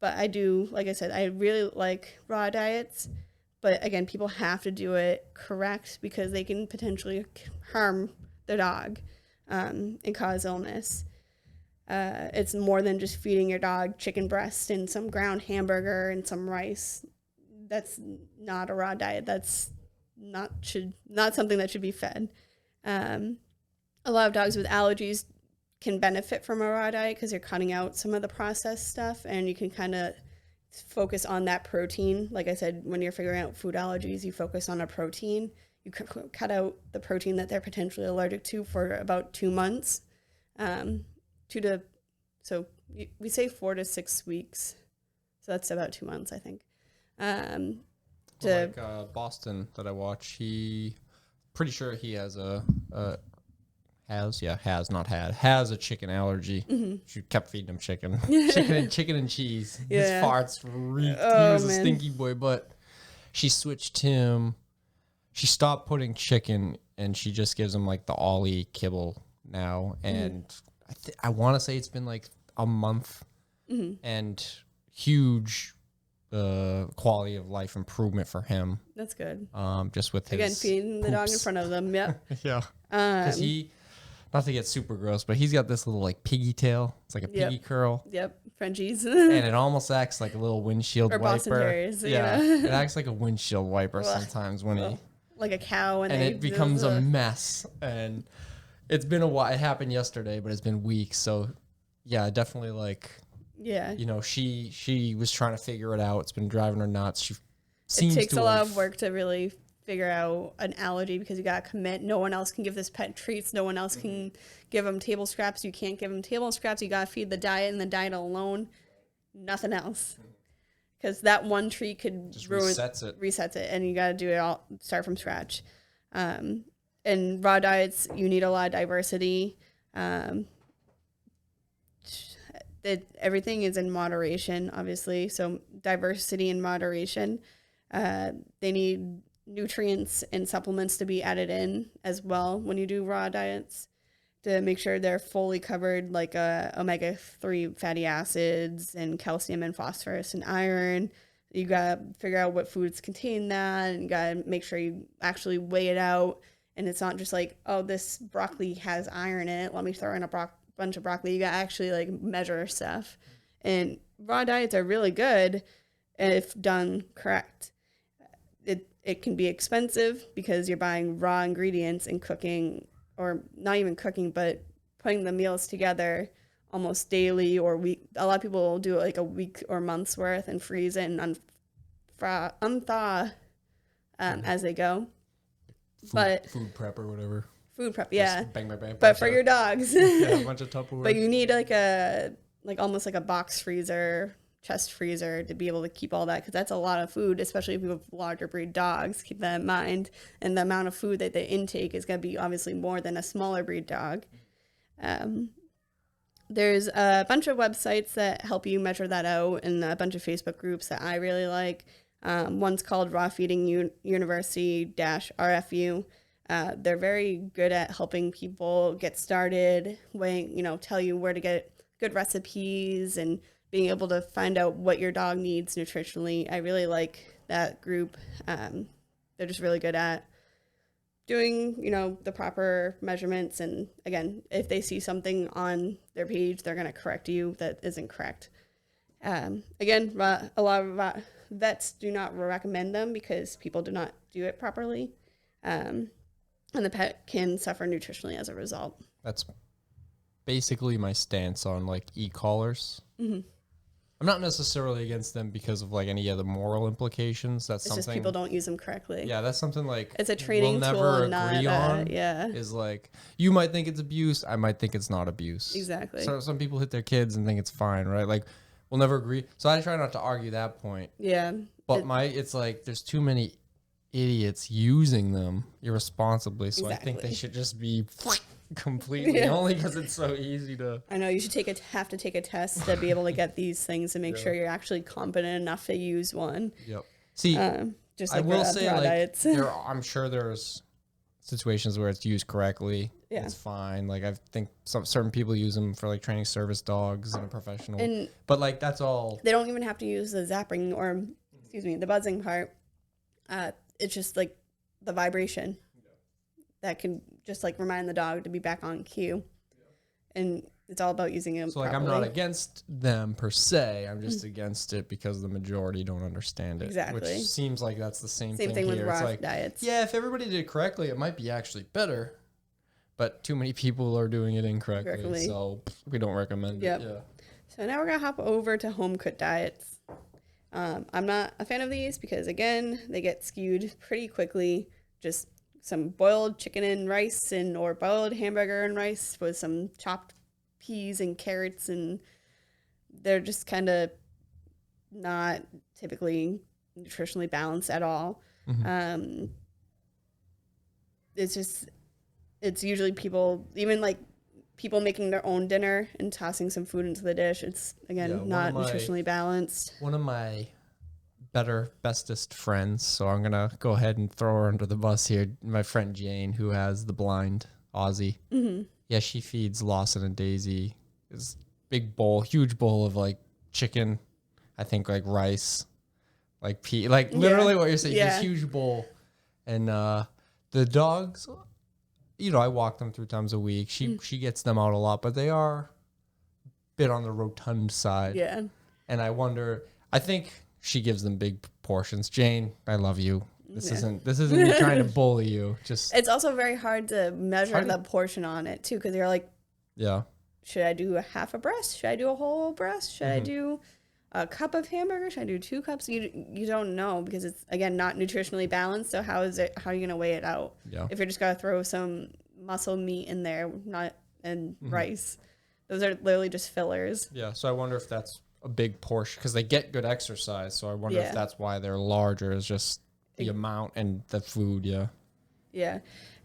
But I do, like I said, I really like raw diets. But again, people have to do it correct because they can potentially harm their dog and cause illness. It's more than just feeding your dog chicken breast and some ground hamburger and some rice. That's not a raw diet. That's not something that should be fed. A lot of dogs with allergies can benefit from a raw diet because you're cutting out some of the processed stuff and you can kind of focus on that protein. Like I said, when you're figuring out food allergies, you focus on a protein. You cut out the protein that they're potentially allergic to for about 2 months. We say 4 to 6 weeks. So that's about 2 months, I think. Boston that I watch, pretty sure he has has a chicken allergy. Mm-hmm. She kept feeding him chicken and cheese. Yeah. His farts reeked. He was a stinky boy, but she switched him. She stopped putting chicken and she just gives him like the Ollie kibble now. And I want to say it's been like a month and huge quality of life improvement for him. That's good. Just with his feeding the dog in front of them. Yep. Yeah. Because not to get super gross, but he's got this little like piggy tail. It's like a piggy curl. Yep. Frenchies. And it almost acts like a little windshield wiper. Boston Terriers. Yeah. It acts like a windshield wiper sometimes when he. Like a cow. And it becomes a mess. And it's been a while. It happened yesterday, but it's been weeks. So yeah, definitely like. Yeah. She was trying to figure it out. It's been driving her nuts. It takes a lot of work to really figure out an allergy because you got to commit. No one else can give this pet treats. No one else can give them table scraps. You can't give them table scraps. You got to feed the diet and the diet alone. Nothing else. Because that one treat could just resets it. And you got to do it all, start from scratch. In raw diets, you need a lot of diversity. Everything is in moderation, obviously. So diversity and moderation. They need nutrients and supplements to be added in as well when you do raw diets to make sure they're fully covered, like omega-3 fatty acids and calcium and phosphorus and iron. You got to figure out what foods contain that, and you got to make sure you actually weigh it out. And it's not just like, oh, this broccoli has iron in it, let me throw in a bunch of broccoli. You got to actually like measure stuff. And raw diets are really good if done correct. It can be expensive because you're buying raw ingredients and cooking, or not even cooking, but putting the meals together almost daily or week. A lot of people will do it like a week or month's worth and freeze it and unthaw as they go. Food prep or whatever. Food prep, yeah. Just bang, bang, bang. But for your dogs. Yeah, a bunch of Tupperware. But you need almost like a box freezer, chest freezer to be able to keep all that, because that's a lot of food, especially if you have larger breed dogs. Keep that in mind. And the amount of food that they intake is going to be obviously more than a smaller breed dog. There's a bunch of websites that help you measure that out, and a bunch of Facebook groups that I really like. One's called Raw Feeding University-RFU. They're very good at helping people get started, tell you where to get good recipes and being able to find out what your dog needs nutritionally. I really like that group. They're just really good at doing, the proper measurements. And again, if they see something on their page, they're going to correct you that isn't correct. Again, a lot of vets do not recommend them because people do not do it properly. And the pet can suffer nutritionally as a result. That's basically my stance on like e-collars. Mm-hmm. I'm not necessarily against them because of like any other moral implications. That's it's something just people don't use them correctly. Yeah, that's something like it's a training we'll tool, never not agree on. Yeah, is like you might think it's abuse, I might think it's not abuse. Exactly. So some people hit their kids and think it's fine, right? Like we'll never agree. So I try not to argue that point. Yeah, but it's like there's too many idiots using them irresponsibly. So exactly. I think they should just be completely only because it's so easy to. I know you should have to take a test to be able to get these things and make sure you're actually competent enough to use one. Yep. See, just like I will say, like, diets. I'm sure there's situations where it's used correctly. Yeah. It's fine. Like I think certain people use them for like training service dogs and a professional. But like that's all. They don't even have to use the zapping or, the buzzing part. It's just like the vibration that can just like remind the dog to be back on cue. And it's all about using them. So like properly. I'm not against them per se. I'm just against it because the majority don't understand it. Exactly. Which seems like that's the same thing with here. raw diets. Yeah, if everybody did it correctly, it might be actually better. But too many people are doing it incorrectly. So we don't recommend it. Yeah. So now we're going to hop over to home cooked diets. I'm not a fan of these because, again, they get skewed pretty quickly. Just some boiled chicken and rice or boiled hamburger and rice with some chopped peas and carrots, and they're just kind of not typically nutritionally balanced at all. Mm-hmm. It's usually people making their own dinner and tossing some food into the dish. It's, again, not nutritionally balanced. One of my bestest friends, so I'm going to go ahead and throw her under the bus here, my friend Jane, who has the blind Aussie. Mm-hmm. Yeah, she feeds Lawson and Daisy this huge bowl of, like, chicken, I think, like, rice, like pea, like, literally what you're saying, this huge bowl. And the dogs... I walk them 3 times a week. She gets them out a lot, but they are a bit on the rotund side. Yeah. And I think she gives them big portions. Jane, I love you. This isn't me trying to bully you. It's also very hard to measure the portion on it too, because you're like, should I do a half a breast? Should I do a whole breast? Should I do a cup of hamburger? Should I do 2 cups? You don't know, because it's, again, not nutritionally balanced. So how are you going to weigh it out? Yeah. If you're just going to throw some muscle meat in there, rice, those are literally just fillers. Yeah. So I wonder if that's a big portion, because they get good exercise. So I wonder if that's why they're larger, is just the amount and the food. Yeah. Yeah.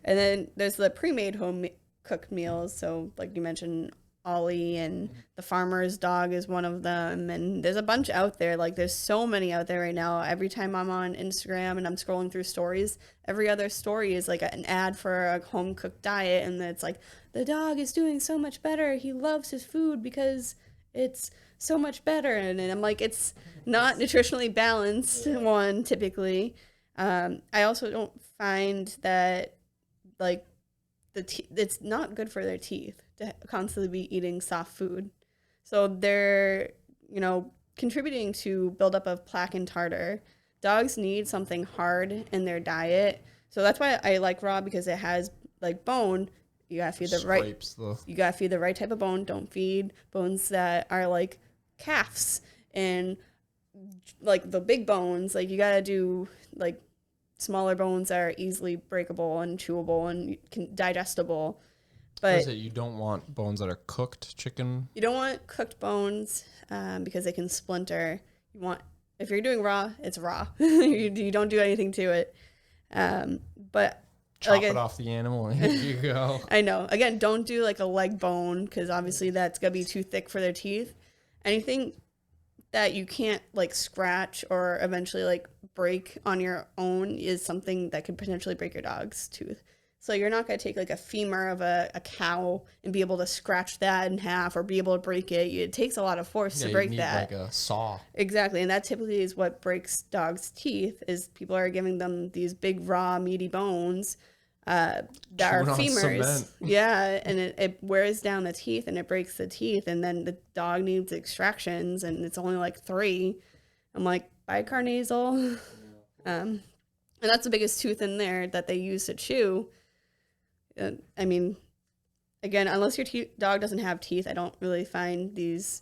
And then there's the pre-made home cooked meals. So like you mentioned, Ollie, and the farmer's dog is one of them. And there's a bunch out there. Like, there's so many out there right now. Every time I'm on Instagram and I'm scrolling through stories, every other story is like an ad for a home cooked diet. And it's like, the dog is doing so much better. He loves his food because it's so much better. And I'm like, it's not nutritionally balanced, one, typically. I also don't find that, like, it's not good for their teeth to constantly be eating soft food. So they're, contributing to buildup of plaque and tartar. Dogs need something hard in their diet. So that's why I like raw, because it has like bone. You gotta feed you gotta feed the right type of bone. Don't feed bones that are like calves and like the big bones. Like, you gotta do like smaller bones that are easily breakable and chewable and digestible. But you don't want bones that are cooked chicken. You don't want cooked bones because they can splinter. If you're doing raw, it's raw. you don't do anything to it. But chop it off the animal and here you go. I know. Again, don't do like a leg bone, because obviously that's gonna be too thick for their teeth. Anything that you can't like scratch or eventually like break on your own is something that could potentially break your dog's tooth. So you're not going to take like a femur of a cow and be able to scratch that in half or be able to break it. It takes a lot of force to break that. Like a saw. Exactly. And that typically is what breaks dogs' teeth, is people are giving them these big, raw, meaty bones that are femurs. Yeah. And it wears down the teeth and it breaks the teeth. And then the dog needs extractions, and it's only like 3. I'm like, bicarnasal. And that's the biggest tooth in there that they use to chew. I mean, again, unless your dog doesn't have teeth, I don't really find these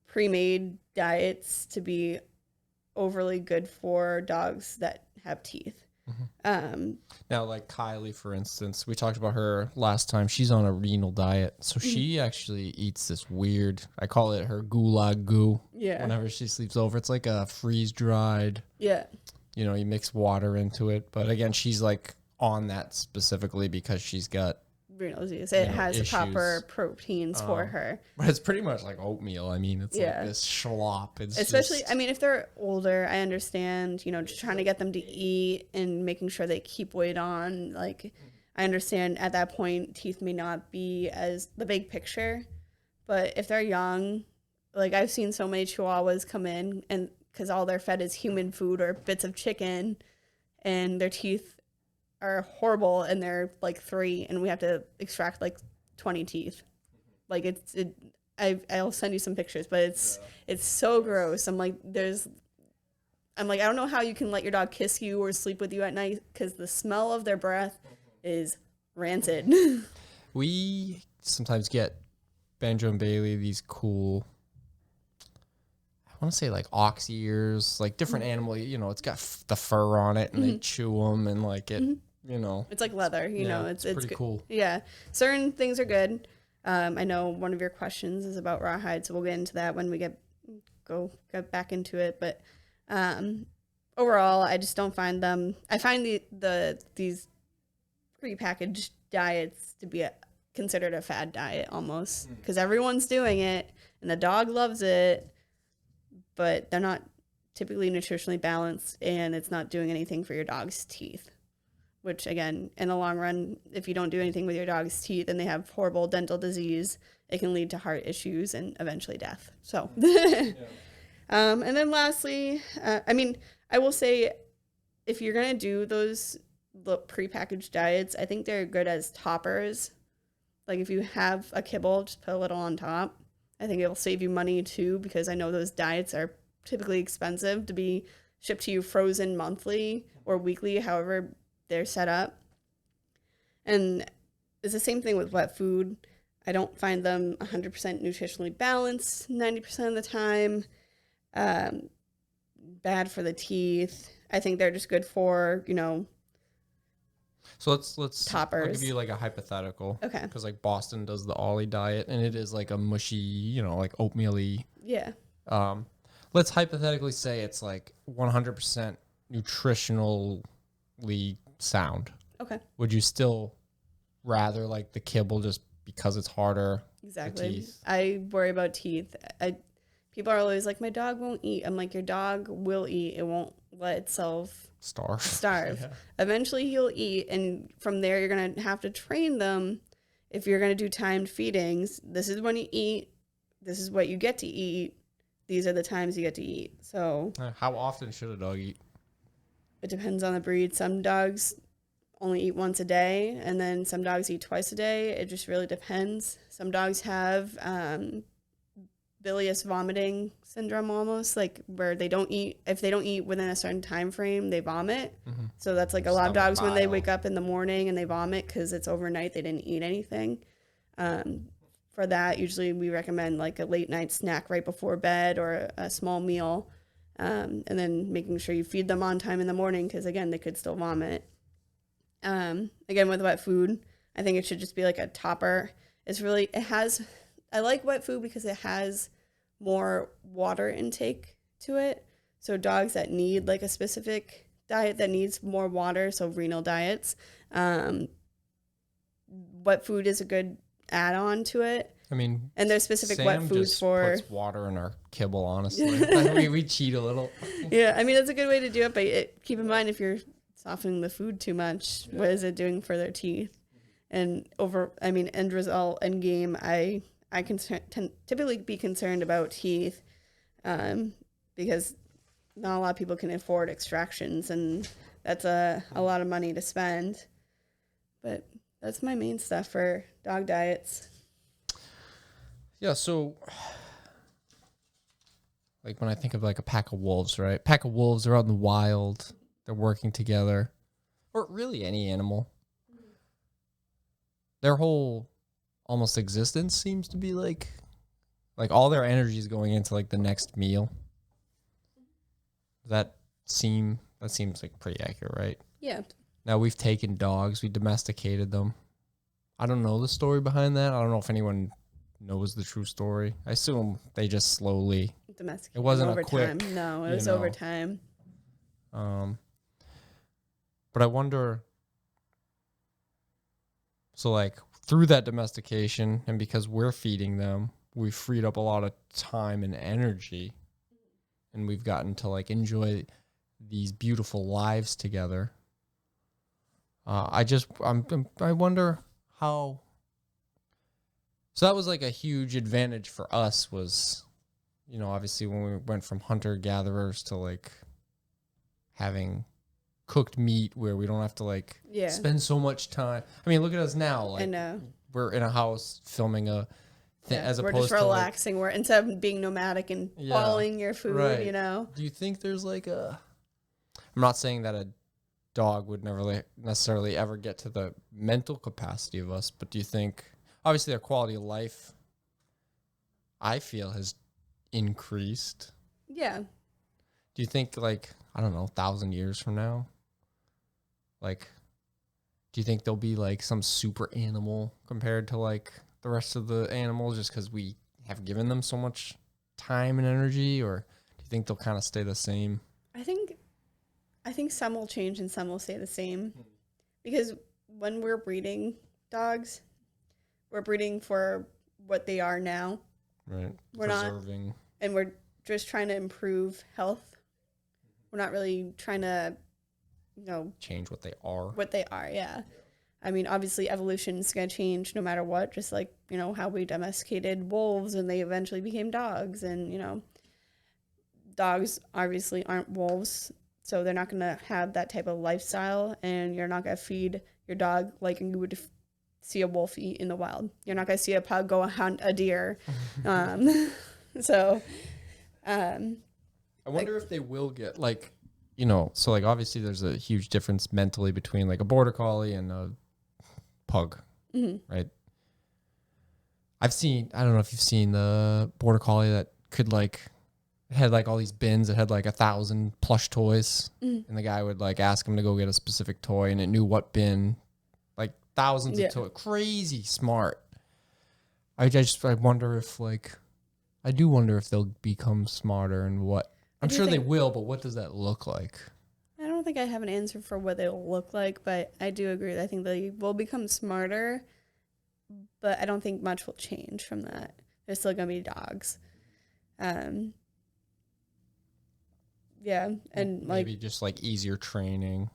pre-made diets to be overly good for dogs that have teeth. Mm-hmm. Now, like Kylie, for instance, we talked about her last time. She's on a renal diet, so she actually eats this weird, I call it her gulag goo. Yeah. Whenever she sleeps over, it's like a freeze-dried. Yeah. You mix water into it, but again, she's like on that specifically because she's got renal disease. It has issues. Proper proteins for her. But it's pretty much like oatmeal. I mean, it's like this slop. It's especially, I mean, if they're older, I understand, just trying to get them to eat and making sure they keep weight on. Like, I understand at that point, teeth may not be as the big picture, but if they're young, like I've seen so many Chihuahuas come in and because all they're fed is human food or bits of chicken, and their teeth are horrible, and they're like 3, and we have to extract like 20 teeth. Like I'll send you some pictures, but it's so gross. I'm like, I don't know how you can let your dog kiss you or sleep with you at night, because the smell of their breath is rancid. We sometimes get Banjo and Bailey these cool, I want to say like ox ears, like different animal, it's got the fur on it, and they chew them, and like it, it's like leather, it's pretty cool. Yeah. Certain things are good. I know one of your questions is about rawhide, so we'll get into that when we get back into it. But overall, I just don't find them. I find these prepackaged diets to be considered a fad diet almost, because everyone's doing it and the dog loves it, but they're not typically nutritionally balanced, and it's not doing anything for your dog's teeth. Which, again, in the long run, if you don't do anything with your dog's teeth and they have horrible dental disease, it can lead to heart issues and eventually death. So, and then lastly, I will say, if you're going to do those prepackaged diets, I think they're good as toppers. Like, if you have a kibble, just put a little on top. I think it'll save you money too, because I know those diets are typically expensive to be shipped to you frozen monthly or weekly, however they're set up. And it's the same thing with wet food. I don't find them 100% nutritionally balanced 90% of the time. Bad for the teeth. I think they're just good for, So let's toppers. I'll give you like a hypothetical. Okay. Because like Boston does the Ollie diet, and it is like a mushy, like oatmeal-y. Yeah. Let's hypothetically say it's like 100% nutritionally sound. Okay. Would you still rather like the kibble just because it's harder. Exactly. Teeth. I worry about teeth. People are always like, my dog won't eat. I'm like, your dog will eat. It won't let itself starve. Yeah. Eventually he'll eat, and from there you're going to have to train them. If you're going to do timed feedings, this is when you eat. This is what you get to eat. These are the times you get to eat. So How often should a dog eat? it depends on the breed. Some dogs only eat once a day, and then some dogs eat twice a day. It just really depends. Some dogs have bilious vomiting syndrome, almost like where they don't eat. If they don't eat within a certain time frame, they vomit. Mm-hmm. So that's like a lot of dogs when they bile. wake up in the morning and they vomit because it's overnight, they didn't eat anything. For that, usually we recommend like a late night snack right before bed or a small meal, and then making sure you feed them on time in the morning because again, they could still vomit. Again, with wet food, I think it should just be like a topper. I like wet food because it has more water intake to it. So dogs that need like a specific diet that needs more water, so renal diets, wet food is a good add-on to it. I mean, And there's specific Sam wet foods just for. puts water in our kibble, honestly. we cheat a little. Yeah, I mean that's a good way to do it, but keep in mind if you're softening the food too much, what is it doing for their teeth? And end result, end game, I typically be concerned about teeth, because not a lot of people can afford extractions, and that's a lot of money to spend. But that's my main stuff for dog diets. Yeah, so like when I think of like a pack of wolves, right? Pack of wolves are out in the wild. They're working together. Or really any animal. Their whole almost existence seems to be like all their energy is going into like the next meal. That seems like pretty accurate, right? Yeah. Now we've taken dogs, we domesticated them. I don't know the story behind that. I don't know if anyone knows the true story. I assume they just slowly. Domesticated. It wasn't over a quick. time. No, it was over time. But I wonder. So like through that domestication, and because we're feeding them, we've freed up a lot of time and energy, and we've gotten to like enjoy these beautiful lives together. I wonder how. So that was like a huge advantage for us was, obviously when we went from hunter gatherers to like having cooked meat where we don't have to like spend so much time. I mean, look at us now. Like, I know. We're in a house filming a thing as opposed to we're just relaxing. We're instead of being nomadic and following your food, right. Do you think there's like I'm not saying that a dog would never necessarily ever get to the mental capacity of us, but do you think obviously their quality of life I feel has increased? Yeah. Do you think like, I don't know, 1,000 years from now, like, do you think there'll be like some super animal compared to like the rest of the animals just because we have given them so much time and energy, or do you think they'll kind of stay the same? I think some will change and some will stay the same, because when we're breeding dogs, we're breeding for what they are now. Right. We're preserving. not, and we're just trying to improve health. We're not really trying to, change what they are. What they are, yeah. I mean, obviously evolution is going to change no matter what, just like, how we domesticated wolves and they eventually became dogs. And, dogs obviously aren't wolves, so they're not going to have that type of lifestyle, and you're not going to feed your dog like you would see a wolf eat in the wild. You're not going to see a pug go hunt a deer. I wonder if they will get like, so like obviously there's a huge difference mentally between like a border collie and a pug, right? I don't know if you've seen the border collie that could like, it had like all these bins. It had like 1,000 plush toys, and the guy would like ask him to go get a specific toy, and it knew what bin, like thousands of toys. Crazy smart. I wonder if like, I do wonder if they'll become smarter and what. I'm sure they will, but what does that look like? I don't think I have an answer for what they'll look like, but I do agree that I think they will become smarter, but I don't think much will change from that. There's still going to be dogs. Yeah, and maybe just like easier training,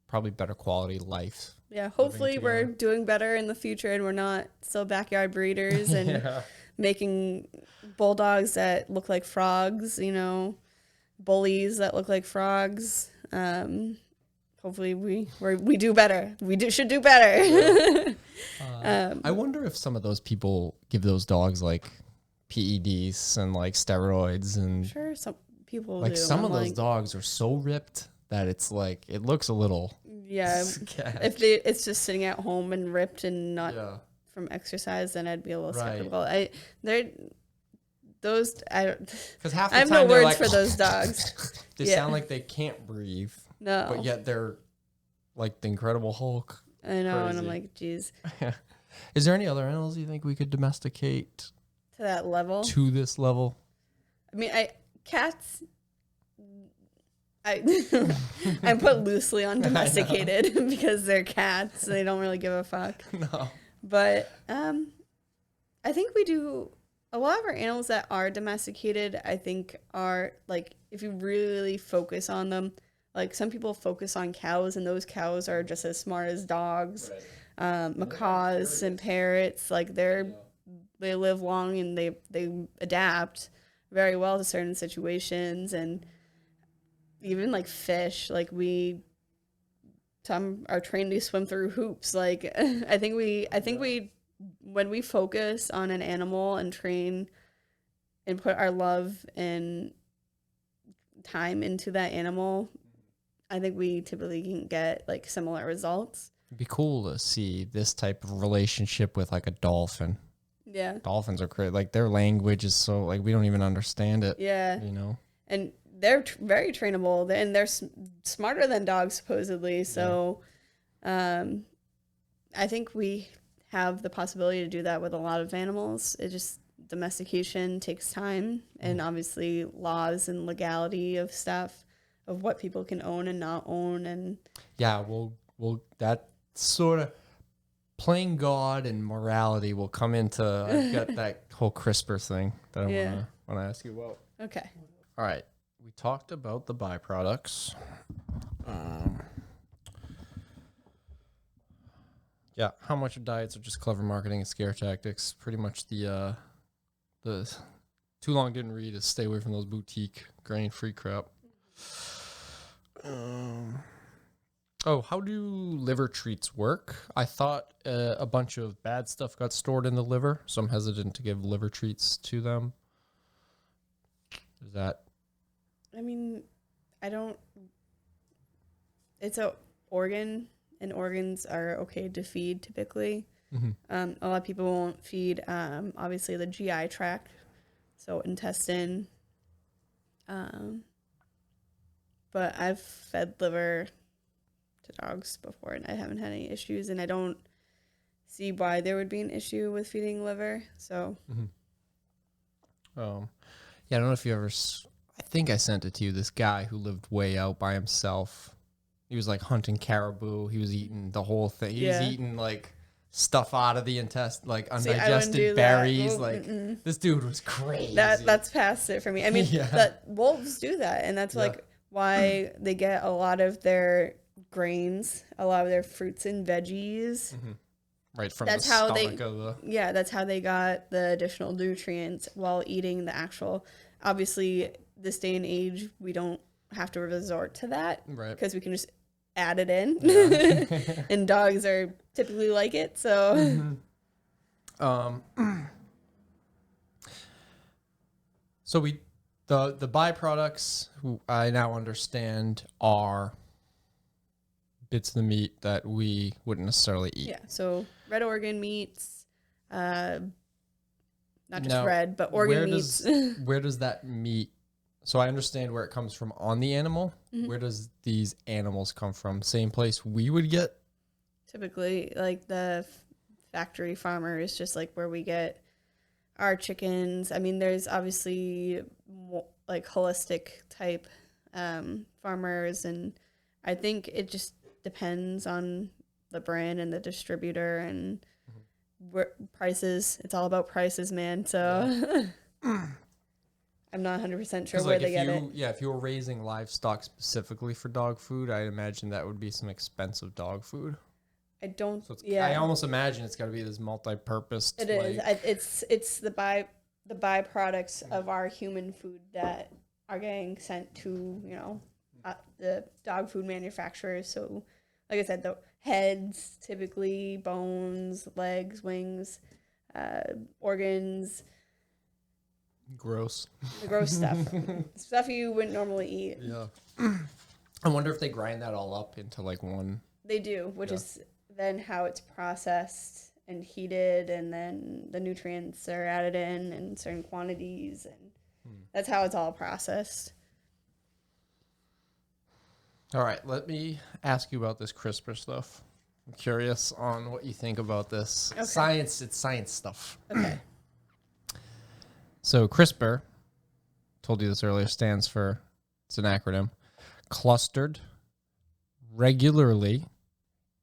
probably better quality life. Yeah, hopefully we're doing better in the future and we're not still backyard breeders and making bulldogs that look like frogs, you know, bullies that look like frogs. Hopefully we do better. Should do better. Yeah. I wonder if some of those people give those dogs like PEDs and like steroids and sure some people like do. some of those dogs are so ripped that it's like it looks a little if it's just sitting at home and ripped and not from exercise, then I'd be a little skeptical. I have no words like, for those dogs. They sound like they can't breathe. No, but yet they're like the Incredible Hulk. I know, crazy. And I'm like, geez. Is there any other animals you think we could domesticate to that level? To this level? I mean, cats. I put loosely on domesticated because they're cats. They don't really give a fuck. No. But I think we do a lot of our animals that are domesticated. I think are like if you really focus on them. Like some people focus on cows, and those cows are just as smart as dogs. Right. Macaws and parrots, like they live long and they adapt very well to certain situations, and even like fish, like some are trained to swim through hoops. Like I think we when we focus on an animal and train and put our love and time into that animal, I think we typically can get like similar results. It'd be cool to see this type of relationship with like a dolphin. Yeah. Dolphins are crazy. Like their language is so like we don't even understand it. Yeah. You know? And they're very trainable and they're smarter than dogs supposedly. So I think we have the possibility to do that with a lot of animals. It just domestication takes time and obviously laws and legality of stuff. Of what people can own and not own, and we'll that sort of playing God and morality will come into. I've got that whole CRISPR thing that I want to ask you about. Okay. All right, we talked about the byproducts. How much of diets are just clever marketing and scare tactics? Pretty much the too long didn't read is stay away from those boutique grain-free crap. How do liver treats work? I thought a bunch of bad stuff got stored in the liver, so I'm hesitant to give liver treats to them. Is that? I mean, I don't. It's a organ, and organs are okay to feed typically. Mm-hmm. A lot of people won't feed, obviously, the GI tract, so intestine. But I've fed liver to dogs before, and I haven't had any issues, and I don't see why there would be an issue with feeding liver. So, I don't know if you ever. I think I sent it to you. This guy who lived way out by himself. He was like hunting caribou. He was eating the whole thing. He was eating like stuff out of the intestine, like undigested berries. This dude was crazy. That's past it for me. I mean, that wolves do that, and that's like why they get a lot of their grains, a lot of their fruits and veggies. Mm-hmm. Right from that's the stomach of the... Yeah, that's how they got the additional nutrients while eating the actual... Obviously, this day and age, we don't have to resort to that. Right. Because we can just add it in. Yeah. And dogs are typically like it, so... Mm-hmm. So the byproducts I now understand are bits of the meat that we wouldn't necessarily eat. Yeah, so red organ meats, not just now, red, but organ meats. Where does that meat, so I understand where it comes from on the animal. Mm-hmm. Where does these animals come from? Same place we would get? Typically, like the factory farmer is just like where we get our chickens. I mean, there's obviously like holistic type farmers, and I think it just depends on the brand and the distributor and prices. It's all about prices, man. So I'm not 100% sure 'Cause, where like, they get it. Yeah, if you were raising livestock specifically for dog food, I imagine that would be some expensive dog food. I don't. So Yeah, I almost imagine it's got to be this multi-purposed. it is. Like, It's the byproducts of our human food that are getting sent to the dog food manufacturers. So, like I said, the heads, typically bones, legs, wings, organs, gross. the gross stuff, stuff you wouldn't normally eat. Yeah. I wonder if they grind that all up into like one. They do, which is then how it's processed and heated, and then the nutrients are added in certain quantities, and that's how it's all processed. All right, let me ask you about this CRISPR stuff. I'm curious on what you think about this. Okay. Science, it's science stuff. Okay. So CRISPR, told you this earlier, stands for, it's an acronym, clustered, regularly,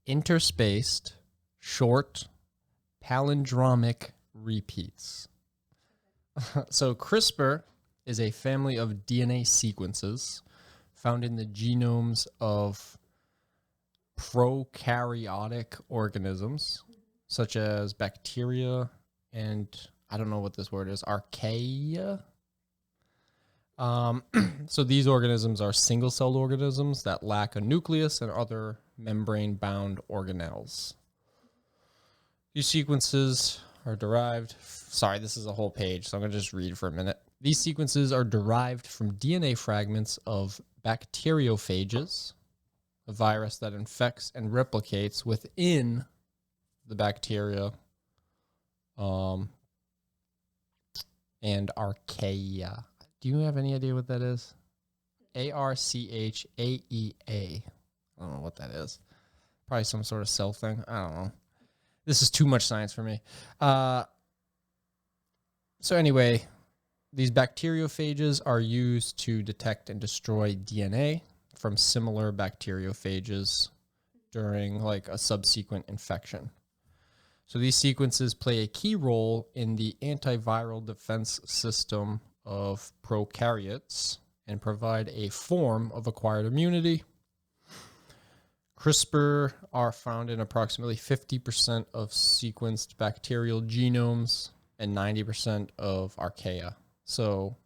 interspaced, short, palindromic repeats. So CRISPR is a family of DNA sequences found in the genomes of prokaryotic organisms, such as bacteria and, I don't know what this word is, archaea. So these organisms are single-celled organisms that lack a nucleus and other membrane-bound organelles. These sequences are derived... Sorry, this is a whole page, so I'm going to just read for a minute. These sequences are derived from DNA fragments of bacteriophages, a virus that infects and replicates within the bacteria, and archaea. Do you have any idea what that is? Archaea. I don't know what that is. Probably some sort of cell thing. I don't know. This is too much science for me. So anyway, these bacteriophages are used to detect and destroy DNA from similar bacteriophages during like a subsequent infection. So these sequences play a key role in the antiviral defense system of prokaryotes and provide a form of acquired immunity. CRISPR are found in approximately 50% of sequenced bacterial genomes and 90% of archaea. So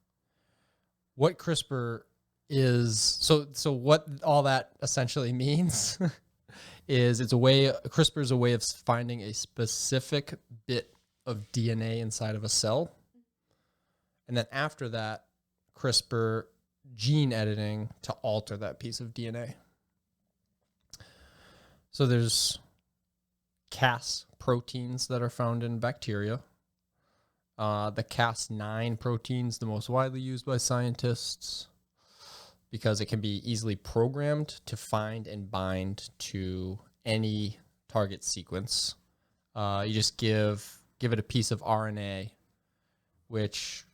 what CRISPR is, so what all that essentially means is CRISPR is a way of finding a specific bit of DNA inside of a cell. And then after that, CRISPR gene editing to alter that piece of DNA. So there's Cas proteins that are found in bacteria. The Cas9 protein is the most widely used by scientists because it can be easily programmed to find and bind to any target sequence. You just give it a piece of RNA, which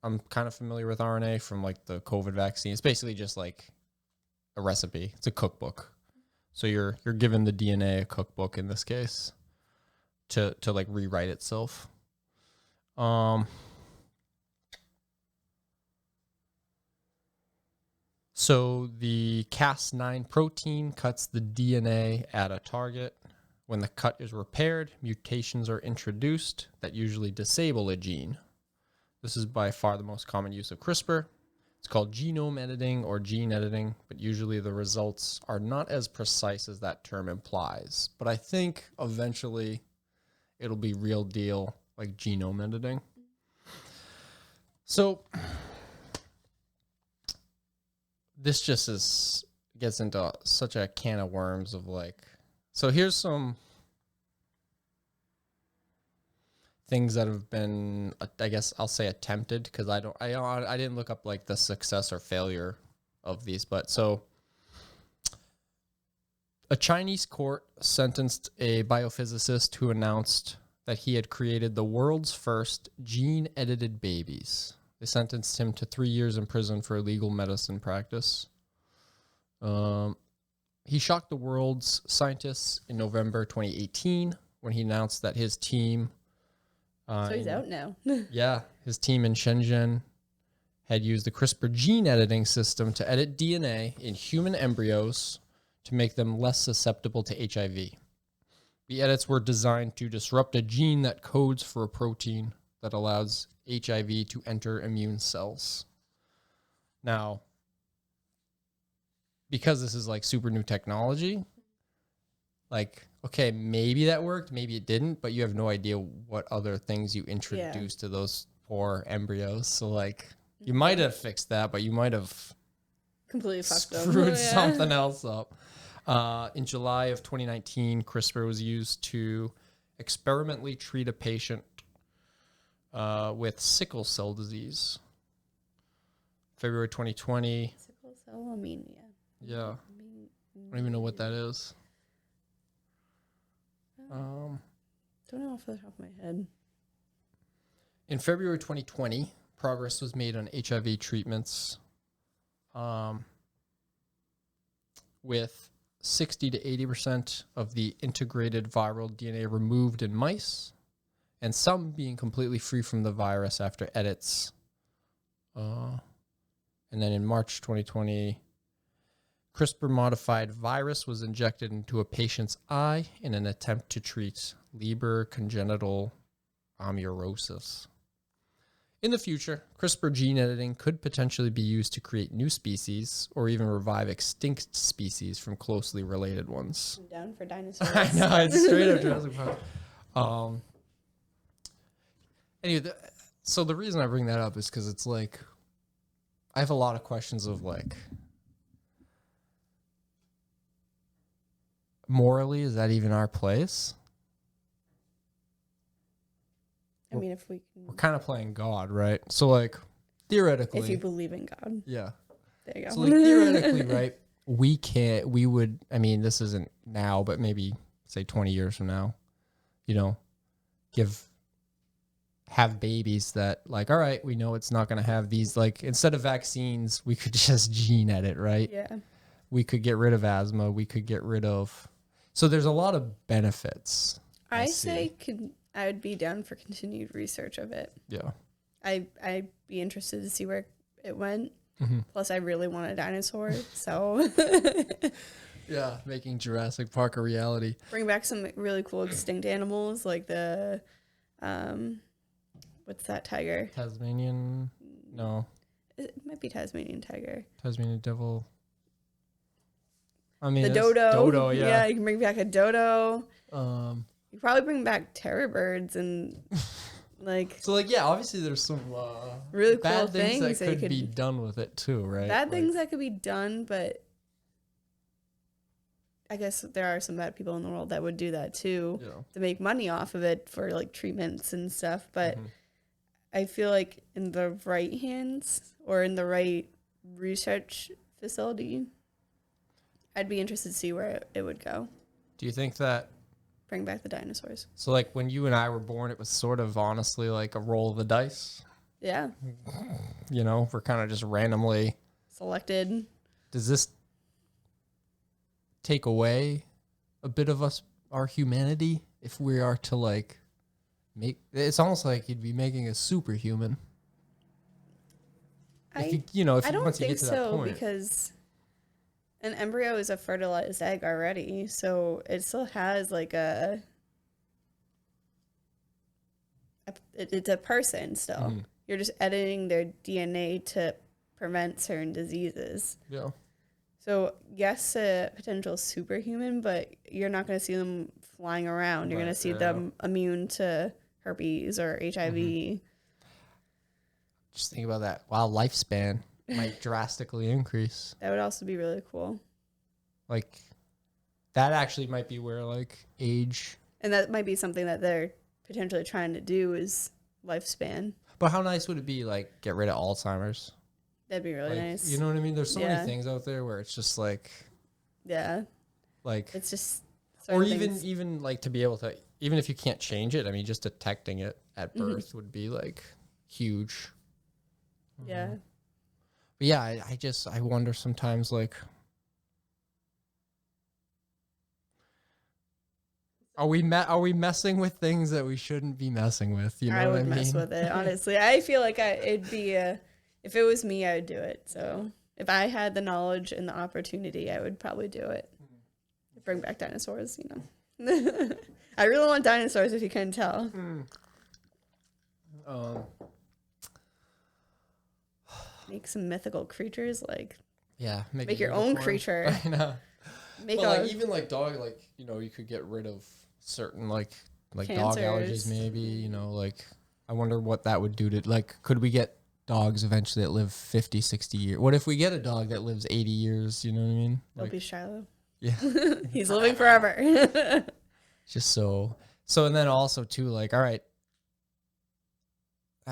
I'm kind of familiar with RNA from like the COVID vaccine. It's basically just like a recipe. It's a cookbook. So you're given the DNA a cookbook in this case to like rewrite itself. So the Cas9 protein cuts the DNA at a target. When the cut is repaired, mutations are introduced that usually disable a gene. This is by far the most common use of CRISPR. It's called genome editing or gene editing, but usually the results are not as precise as that term implies. But I think eventually it'll be real deal, like genome editing. So this just gets into such a can of worms of like, so here's some things that have been, I guess I'll say attempted, because I didn't look up like the success or failure of these, but so a Chinese court sentenced a biophysicist who announced that he had created the world's first gene-edited babies. They sentenced him to 3 years in prison for illegal medicine practice. He shocked the world's scientists in November 2018 when he announced that his team. So he's out now. Yeah, his team in Shenzhen had used the CRISPR gene editing system to edit DNA in human embryos to make them less susceptible to HIV. The edits were designed to disrupt a gene that codes for a protein that allows HIV to enter immune cells. Now, because this is like super new technology, like, okay, maybe that worked, maybe it didn't, but you have no idea what other things you introduced to those poor embryos. So, like, you might have fixed that, but you might have completely screwed something else up. In July of 2019, CRISPR was used to experimentally treat a patient with sickle cell disease. February 2020. Sickle cell anemia. Yeah. I don't even know what that is. Don't know off the top of my head. In February 2020, progress was made on HIV treatments with 60 to 80% of the integrated viral DNA removed in mice, and some being completely free from the virus after edits. And then in March 2020, CRISPR-modified virus was injected into a patient's eye in an attempt to treat Leber congenital amaurosis. In the future, CRISPR gene editing could potentially be used to create new species or even revive extinct species from closely related ones. I'm down for dinosaurs. I know, it's straight up Jurassic Park. Anyway, so the reason I bring that up is because it's like, I have a lot of questions of like, morally, is that even our place? I mean, if we can, We're kind of playing God, right? So, like, theoretically, if you believe in God, yeah. there you go. So, like, theoretically, right? We would, I mean, this isn't now, but maybe say 20 years from now, you know, have babies that, like, all right, we know it's not going to have these, like, instead of vaccines, we could just gene edit, right? Yeah. We could get rid of asthma. We could get rid of, so there's a lot of benefits. I say I would be down for continued research of it. Yeah. I'd be interested to see where it went. Mm-hmm. Plus, I really want a dinosaur, so Yeah, making Jurassic Park a reality. bring back some really cool extinct animals like the, what's that tiger? Tasmanian, no, It might be Tasmanian tiger. Tasmanian devil. I mean, The it's dodo. Dodo, yeah. Yeah, you can bring back a dodo. You could probably bring back terror birds and like. So, like, yeah, obviously there's some really cool bad things that you could be done with it too, right? Bad like, things that could be done, but I guess there are some bad people in the world that would do that too to make money off of it for like treatments and stuff. But I feel like in the right hands or in the right research facility, I'd be interested to see where it would go. Do you think that? Bring back the dinosaurs. So, like, when you and I were born, it was sort of honestly like a roll of the dice. Yeah. You know, we're kind of just randomly selected. Does this take away a bit of our humanity if we are to like make? It's almost like you'd be making a superhuman. I don't think so because an embryo is a fertilized egg already, so it still has like it's a person still. Mm-hmm. You're just editing their DNA to prevent certain diseases. Yeah. So yes, a potential superhuman, but you're not going to see them flying around. You're going to see them immune to herpes or HIV. Mm-hmm. Just think about that. Wow, lifespan might drastically increase. That would also be really cool. Like, that actually might be where, like, age... And that might be something that they're potentially trying to do is lifespan. But how nice would it be, like, get rid of Alzheimer's? That'd be really nice. You know what I mean? There's so many things out there where it's just, like... Yeah. Like... It's just... Or even, like, to be able to... Even if you can't change it, I mean, just detecting it at birth would be, like, huge. Yeah. But yeah, I wonder sometimes, like, Are we messing with things that we shouldn't be messing with? You know I what would I mean? mess with it, honestly. I feel like it'd be if it was me, I would do it. So if I had the knowledge and the opportunity, I would probably do it. Bring back dinosaurs, you know. I really want dinosaurs, if you couldn't tell. Make some mythical creatures, like Yeah, make your own creature. I know. Make But like even like dog, like you know, you could get rid of certain like dog allergies, Cancers. maybe. You know, like I wonder what that would do to like. Could we get dogs eventually that live 50, 60 years? What if we get a dog that lives 80 years? You know what I mean? It'll Like, be Shiloh. yeah, He's living forever. just so. And then also too, like, all right,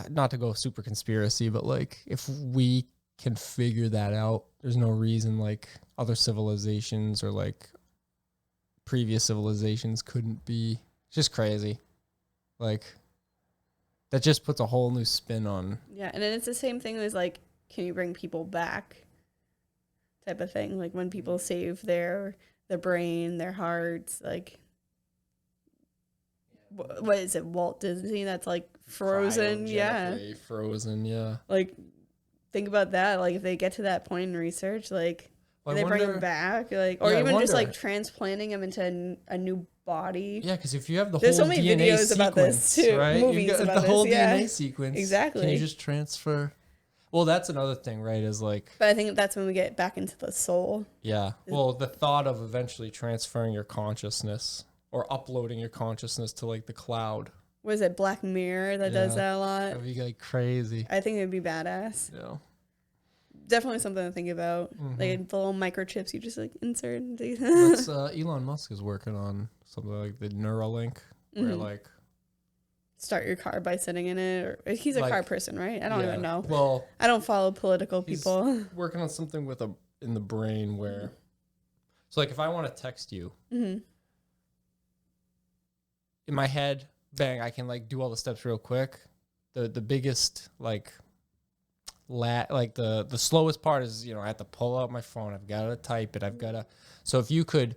not to go super conspiracy, but like if we can figure that out, there's no reason like other civilizations or like previous civilizations couldn't be. It's just crazy. Like that just puts a whole new spin on. Yeah, and then it's the same thing as like, can you bring people back? Type of thing. Like when people save their brain, their hearts, like what is it, Walt Disney? That's like frozen. Yeah, Frozen. Yeah. Like think about that. Like if they get to that point in research, like Well, they bring them back, like, or Yeah, I even just wonder. like transplanting them into a new body. Yeah, because if you have the There's whole so many DNA videos sequence, about this, too. right? Movies You've got about the whole this, yeah. DNA sequence. Exactly. Can you just transfer? Well, that's another thing, right? Is like, But I think that's when we get back into the soul. yeah. Well, the thought of eventually transferring your consciousness or uploading your consciousness to like the cloud. Was it Black Mirror that does Yeah. that a lot? That'd be like crazy. I think it would be badass. Yeah. Definitely something to think about. Mhm. Like the little microchips you just like insert into. That's Elon Musk is working on something like the Neuralink, where Mhm. like Start your car by sitting in it. Or he's a Like, car person, right? I don't yeah. even know. Well, I don't follow political he's people. working on something with in the brain where, so like if I want to text you Hmm. in my head, bang, I can like do all the steps real quick. The biggest like the slowest part is, you know, I have to pull out my phone. I've got to type it. I've got to. So if you could,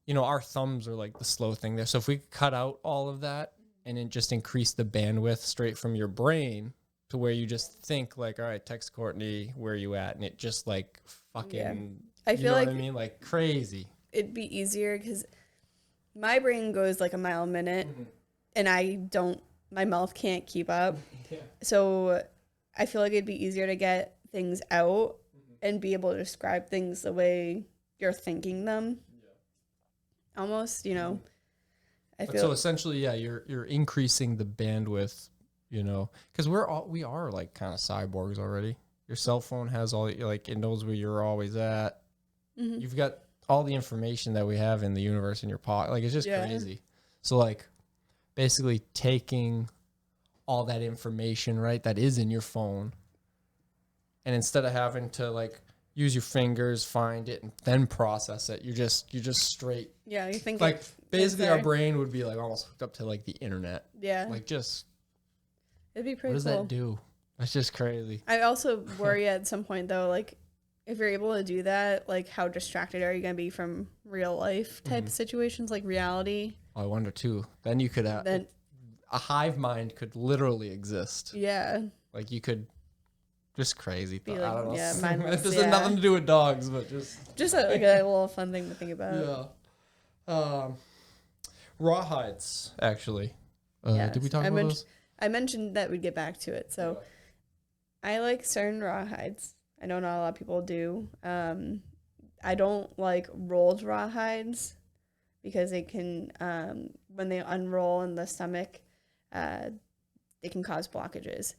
you know, our thumbs are like the slow thing there. So if we could cut out all of that and then just increase the bandwidth straight from your brain to where you just think like, all right, text Courtney, where are you at? And it just like fucking, Yeah. I you feel know like what I mean? Like crazy. it'd be easier because my brain goes like a mile a minute and my mouth can't keep up. Yeah. So I feel like it'd be easier to get things out and be able to describe things the way you're thinking them. Almost, you know. I But feel so essentially, yeah, you're increasing the bandwidth, you know, because we are like kind of cyborgs already. Your cell phone has all like it knows where you're always at. Mhm. You've got all the information that we have in the universe in your pocket. Like it's just Yeah. crazy. So like basically taking all that information, right, that is in your phone, and instead of having to like use your fingers, find it, and then process it, you're just straight. Yeah, you think Like basically our there. brain would be like almost hooked up to like the internet. Yeah, Like just it'd be what pretty does cool. that do? That's just crazy. I also worry at some point though, like if you're able to do that, like how distracted are you gonna be from real life type of situations, like reality? I wonder too. Then you could Then a hive mind could literally exist. yeah, Like you could just crazy. Be I like, don't know. yeah, mindless, This yeah. has nothing to do with dogs, but just like a little fun thing to think about. yeah. Rawhides actually. Yeah, Did we talk I about mentioned- those? I mentioned that we'd get back to it, so I like certain rawhides. I know not a lot of people do. I don't like rolled rawhides because they can, when they unroll in the stomach, they can cause blockages.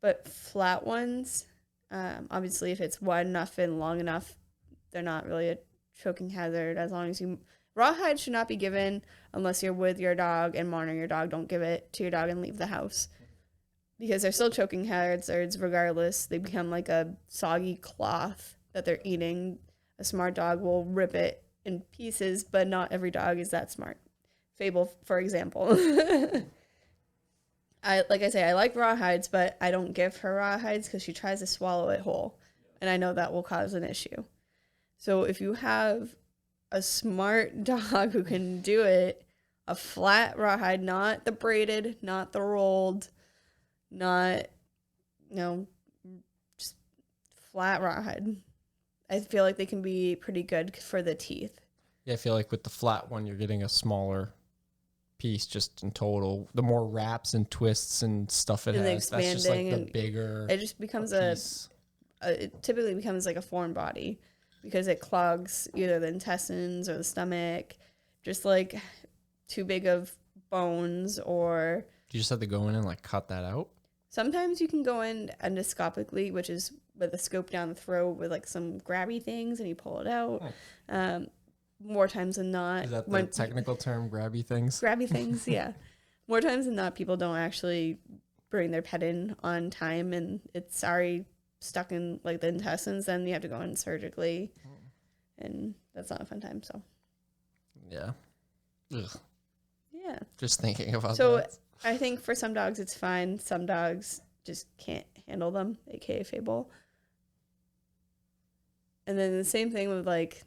But flat ones, obviously, if it's wide enough and long enough, they're not really a choking hazard. As long as you, rawhide should not be given unless you're with your dog and monitoring your dog. Don't give it to your dog and leave the house. Because they're still choking hazards regardless. They become like a soggy cloth that they're eating. A smart dog will rip it in pieces, but not every dog is that smart. Fable, for example. I like rawhides, but I don't give her rawhides because she tries to swallow it whole. And I know that will cause an issue. So if you have a smart dog who can do it, a flat rawhide, not the braided, not the rolled, not, just flat rawhide. I feel like they can be pretty good for the teeth. Yeah, I feel like with the flat one, you're getting a smaller piece just in total. The more wraps and twists and stuff it And has, that's just like the expanding, bigger. It just becomes piece. it typically becomes like a foreign body because it clogs either the intestines or the stomach, just like too big of bones. Or Do you just have to go in and like cut that out? sometimes you can go in endoscopically, which is with a scope down the throat with like some grabby things, and you pull it out. More times than not. Is that the technical term, grabby things? Grabby things, yeah. More times than not, people don't actually bring their pet in on time, and it's already stuck in like the intestines. Then you have to go in surgically, and that's not a fun time. So, Yeah. Ugh. yeah. Just thinking about So that. I think for some dogs it's fine. Some dogs just can't handle them, aka Fable. And then the same thing with like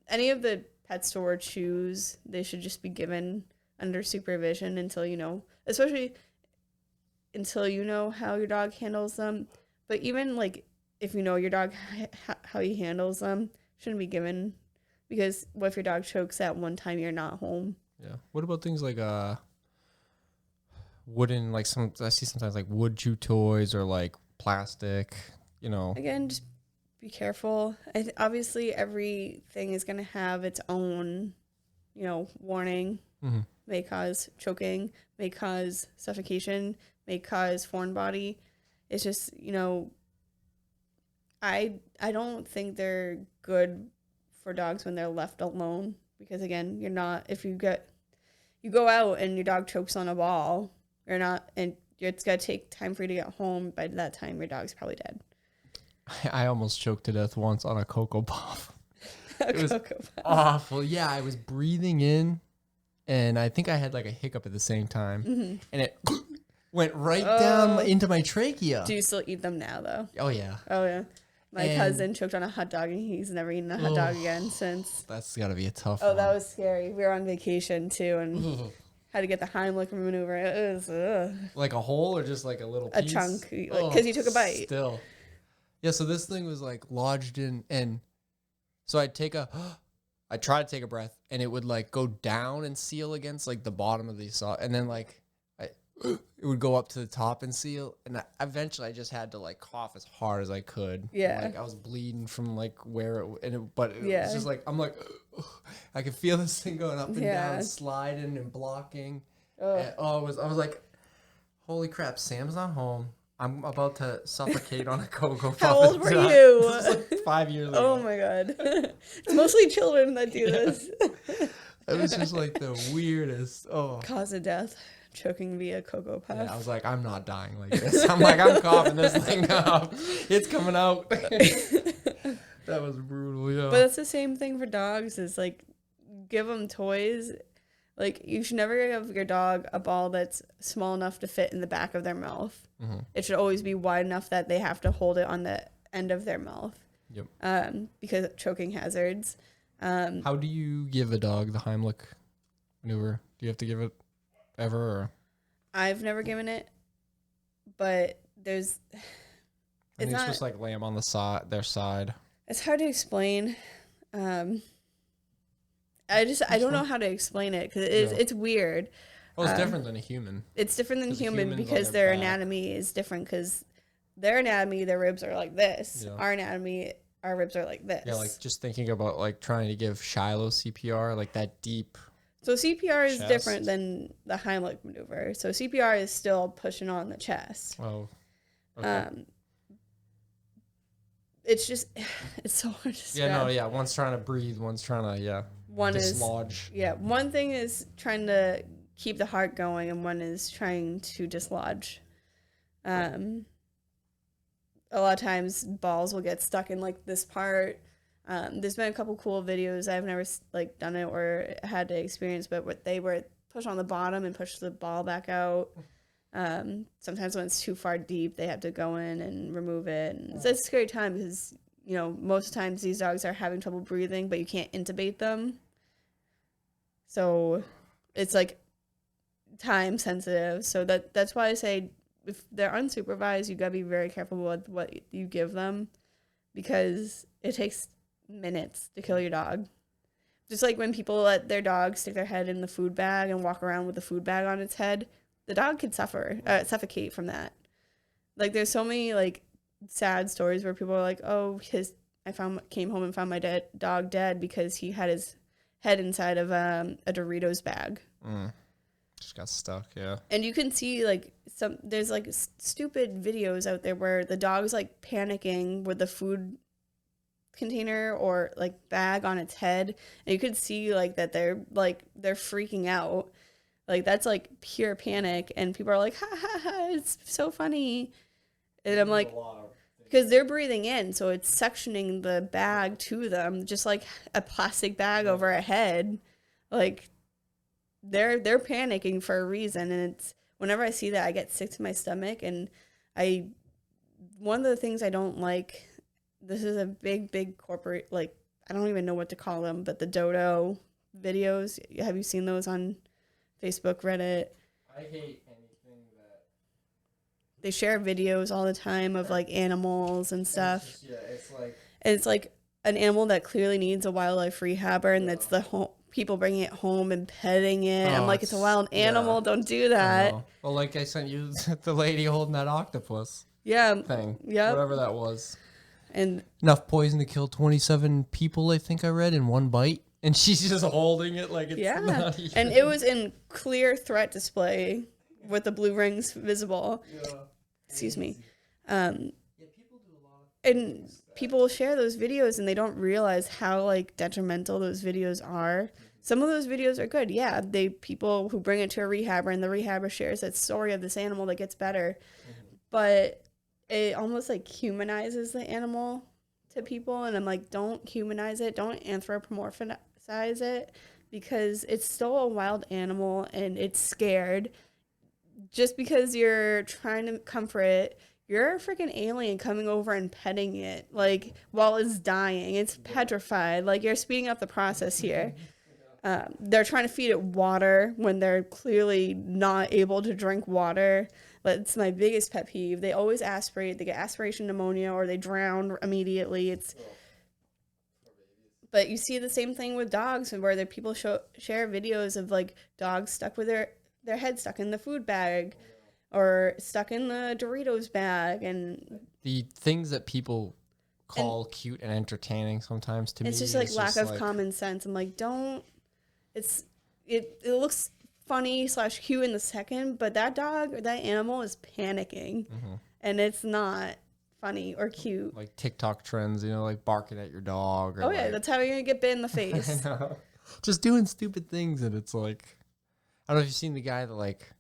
any of the pet store chews, they should just be given under supervision until especially until you know how your dog handles them. But even like if you know your dog how he handles them, shouldn't be given, because what if your dog chokes at one time you're not home? Yeah. What about things like wooden, like I see sometimes like wood chew toys or like plastic, Again, just be careful. Obviously, everything is going to have its own, warning. Mm-hmm. May cause choking, may cause suffocation, may cause foreign body. It's just, I don't think they're good for dogs when they're left alone, because again, if you go out and your dog chokes on a ball, and it's got to take time for you to get home. By that time, your dog's probably dead. I almost choked to death once on a Cocoa Puff. It was Cocoa Puff. awful. Yeah, I was breathing in, and I think I had like a hiccup at the same time, and it went right down into my trachea. Do you still eat them now, though? Oh, yeah. Oh, yeah. My cousin choked on a hot dog, and he's never eaten a hot dog again since. That's got to be a tough Oh, one. that was scary. We were on vacation, too, and had to get the Heimlich maneuver. It was like a hole or just like a little a piece? chunk, because he took a bite. Still. Yeah, so this thing was like lodged in, and so I'd try to take a breath, and it would like go down and seal against like the bottom of the saw, and then like it would go up to the top and seal, and eventually I just had to like cough as hard as I could. Yeah. Like I was bleeding from like where it was Yeah. just like, I'm like, I could feel this thing going up and Yeah. down, sliding and blocking. Oh. And, I was like, holy crap, Sam's not home. I'm about to suffocate on a Cocoa Puff. How old were you? This was like 5 years ago. Oh my god. It's mostly children that do this. It was just like the weirdest. Oh. Cause of death. Choking via Cocoa Puff. Yeah, I was like, I'm not dying like this. I'm coughing this thing up. It's coming out. That was brutal, yeah. But it's the same thing for dogs, is like, give them toys. Like, you should never give your dog a ball that's small enough to fit in the back of their mouth. Mm-hmm. It should always be wide enough that they have to hold it on the end of their mouth. Yep. Because of choking hazards. How do you give a dog the Heimlich maneuver? Do you have to give it ever? Or? I've never given it, but there's... I think it's just like lay them on their side. It's hard to explain. I don't know how to explain it, because it's weird. Well, it's different than a human. It's different than human humans because on their their back. anatomy is different, because their anatomy, their ribs are like this. Yeah. Our anatomy, our ribs are like this. Yeah, like just thinking about like trying to give Shiloh CPR, like that deep. So CPR is chest. different than the Heimlich maneuver. So CPR is still pushing on the chest. Oh. Okay. It's just, it's so hard to describe. Yeah. One's trying to breathe, one's trying to dislodge. One thing is trying to keep the heart going, and one is trying to dislodge. A lot of times balls will get stuck in like this part. There's been a couple cool videos. I've never like done it or had to experience, but what they were push on the bottom and push the ball back out. Sometimes when it's too far deep, they have to go in and remove it. And it's a scary time because, most times these dogs are having trouble breathing, but you can't intubate them. So it's like time sensitive. So that's why I say if they're unsupervised, you gotta be very careful with what you give them, because it takes minutes to kill your dog. Just like when people let their dog stick their head in the food bag and walk around with the food bag on its head, the dog could suffocate from that. Like there's so many like sad stories where people are like, oh, came home and found my dog dead because he had his head inside of a Doritos bag. Just got stuck, yeah. And you can see like there's like stupid videos out there where the dog's like panicking with the food container or like bag on its head, and you could see like that they're freaking out. Like that's like pure panic, and people are like, ha ha ha, it's so funny. And I'm like, because they're breathing in, so it's sectioning the bag to them, just like a plastic bag over a head. Like they're panicking for a reason, and it's whenever I see that, I get sick to my stomach. And one of the things I don't like, this is a big corporate, like I don't even know what to call them, but the dodo videos. Have you seen those on Facebook, Reddit? I hate anything that they share videos all the time of like animals and stuff. It's like an animal that clearly needs a wildlife rehabber, and that's the people bringing it home and petting it. I'm like, it's a wild animal. Don't do that. Well, like I sent you the lady holding that octopus. Yeah. Thing. Yeah. Whatever that was. And enough poison to kill 27 people, I think I read, in one bite. And she's just holding it like it's not even. And it was in clear threat display with the blue rings visible. Yeah. Excuse me. People do a lot of and people share those videos and they don't realize how like detrimental those videos are. Some of those videos are good. Yeah, people who bring it to a rehabber and the rehabber shares that story of this animal that gets better. But it almost like humanizes the animal to people, and I'm like, don't humanize it, don't anthropomorphize it, because it's still a wild animal and it's scared. Just because you're trying to comfort it, you're a freaking alien coming over and petting it like while it's dying. It's petrified. Like, you're speeding up the process here. They're trying to feed it water when they're clearly not able to drink water. That's my biggest pet peeve. They always aspirate. They get aspiration pneumonia or they drown immediately. But you see the same thing with dogs, where the people share videos of like dogs stuck with their head stuck in the food bag or stuck in the Doritos bag. And the things that people call cute and entertaining sometimes to me. It's just like lack of common sense. I'm like, don't. It looks funny / cute in the second, but that dog or that animal is panicking, and it's not funny or cute. Like TikTok trends, like barking at your dog. Or yeah, that's how you're gonna get bit in the face. I know. Just doing stupid things, and it's like, I don't know if you've seen the guy that like,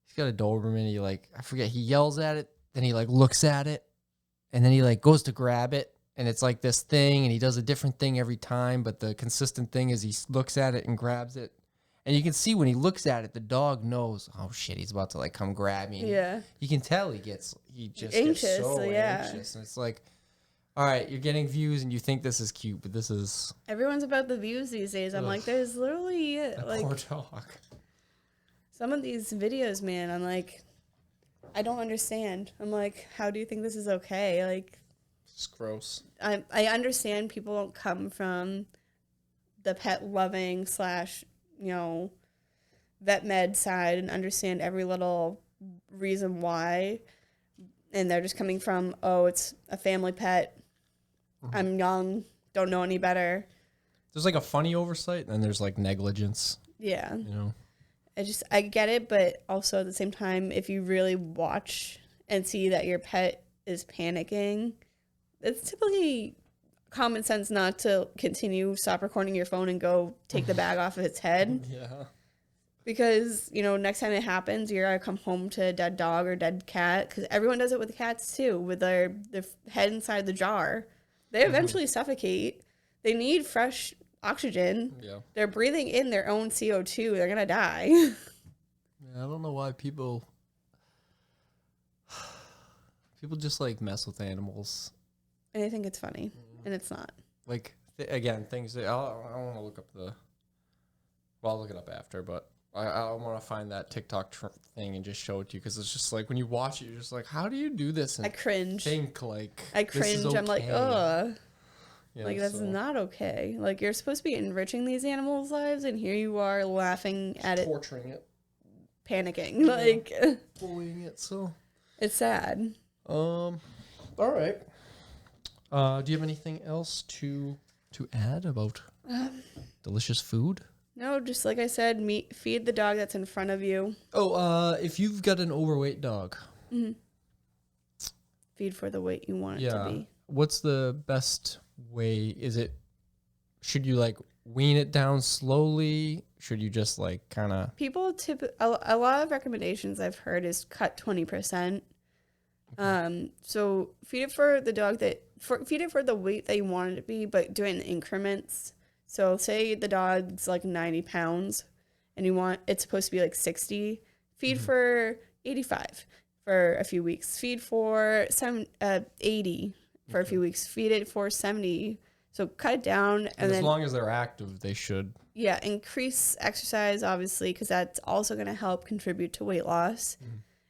he's got a Doberman. He like, I forget, he yells at it, then he like looks at it, and then he like goes to grab it. And it's like this thing, and he does a different thing every time. But the consistent thing is he looks at it and grabs it. And you can see when he looks at it, the dog knows, oh, shit, he's about to, like, come grab me. Yeah. You can tell he just anxious, gets so anxious. And it's like, all right, you're getting views, and you think this is cute, but this is... Everyone's about the views these days. I'm like, there's literally, like... Poor dog. Some of these videos, man, I'm like, I don't understand. I'm like, how do you think this is okay? Like... It's gross. I understand people don't come from the pet loving / vet med side and understand every little reason why, and they're just coming from, oh, it's a family pet. I'm young, don't know any better. There's like a funny oversight, and then there's like negligence. Yeah. I get it, but also at the same time, if you really watch and see that your pet is panicking, it's typically common sense not to stop recording your phone and go take the bag off of its head. Yeah. Because, next time it happens, you're going to come home to a dead dog or dead cat. Because everyone does it with cats, too, with their head inside the jar. They eventually suffocate. They need fresh oxygen. Yeah. They're breathing in their own CO2. They're going to die. I don't know why people just, like, mess with animals. And I think it's funny, and it's not. Like, again, things that I don't want to look up I'll look it up after, but I want to find that TikTok thing and just show it to you because it's just like when you watch it, you're just like, how do you do this? And I cringe. think like I this is cringe. I'm like, okay. ugh. Yeah, Like, that's not okay. Like, you're supposed to be enriching these animals' lives, and here you are laughing at it, torturing it, panicking. Like, bullying it. So it's sad. all right. Do you have anything else to add about delicious food? No, just like I said, feed the dog that's in front of you. Oh, if you've got an overweight dog, Feed for the weight you want it to be. What's the best way? Should you like wean it down slowly? Should you just like kind of? People a lot of recommendations I've heard is cut 20%. So feed it for the dog feed it for the weight that you want it to be, but do it in increments. So say the dog's like 90 pounds and it's supposed to be like 60. Feed for 85 for a few weeks. Feed for 80 for a few weeks. Feed it for 70. So cut it down. And as then, long as they're active, they should. Yeah, increase exercise, obviously, because that's also going to help contribute to weight loss.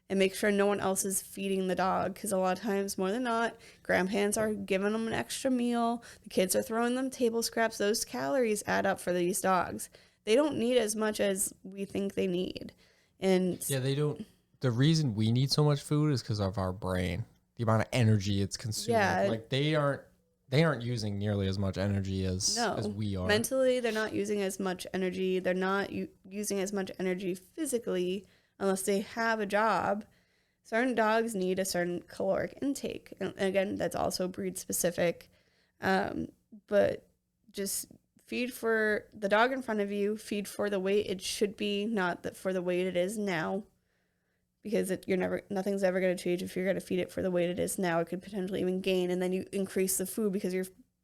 And make sure no one else is feeding the dog, because a lot of times, more than not, grandparents are giving them an extra meal. The kids are throwing them table scraps. Those calories add up for these dogs. They don't need as much as we think they need. And yeah, they don't. The reason we need so much food is because of our brain, the amount of energy it's consuming. Yeah. Like they aren't using nearly as much energy as we are. Mentally, they're not using as much energy. They're not using as much energy physically unless they have a job. Certain dogs need a certain caloric intake. And again, that's also breed specific. But just feed for the dog in front of you, feed for the weight it should be, not for the weight it is now. Because nothing's ever going to change if you're going to feed it for the weight it is now. It could potentially even gain, and then you increase the food because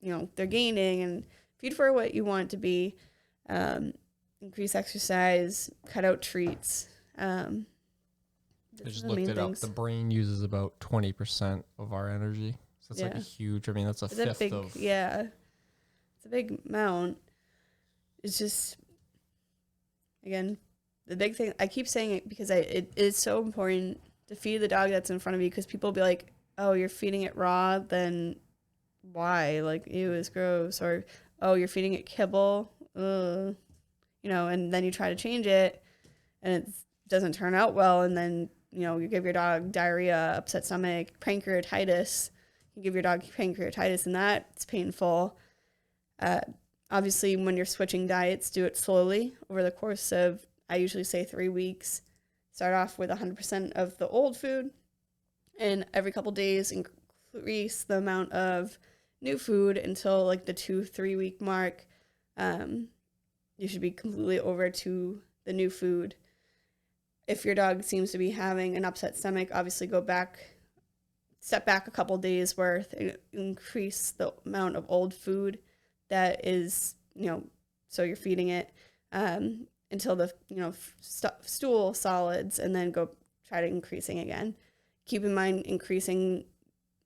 they're gaining. And feed for what you want it to be. Increase exercise, cut out treats. I just looked it up. The brain uses about 20% of our energy. So it's like a huge. I mean, that's a fifth of. Yeah, it's a big amount. It's just, again, the big thing, I keep saying it because it is so important to feed the dog that's in front of you, because people will be like, oh, you're feeding it raw, then why? Like, ew, it's gross. Or, oh, you're feeding it kibble. Ugh. And then you try to change it and it doesn't turn out well. And then, you give your dog diarrhea, upset stomach, pancreatitis. You give your dog pancreatitis and that's painful. Obviously, when you're switching diets, do it slowly over the course of, I usually say 3 weeks. Start off with 100% of the old food, and every couple days increase the amount of new food until like the 2-3 week mark. You should be completely over to the new food. If your dog seems to be having an upset stomach, obviously step back a couple days worth, and increase the amount of old food that is, so you're feeding it. Until the stool solids, and then go try to increasing again. Keep in mind, increasing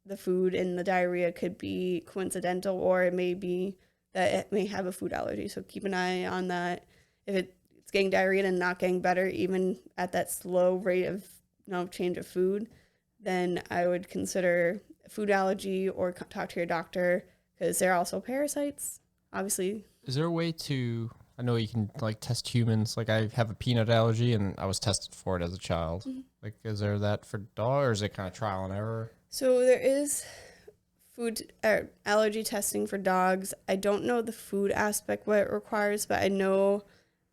the food and the diarrhea could be coincidental, or it may be that it may have a food allergy. So keep an eye on that. If it's getting diarrhea and not getting better, even at that slow rate of change of food, then I would consider food allergy or talk to your doctor, because they're also parasites, obviously. Is there a way to? I know you can like test humans. Like I have a peanut allergy and I was tested for it as a child. Mm-hmm. Like, is there that for dogs, or is it kind of trial and error? So there is food allergy testing for dogs. I don't know the food aspect, what it requires, but I know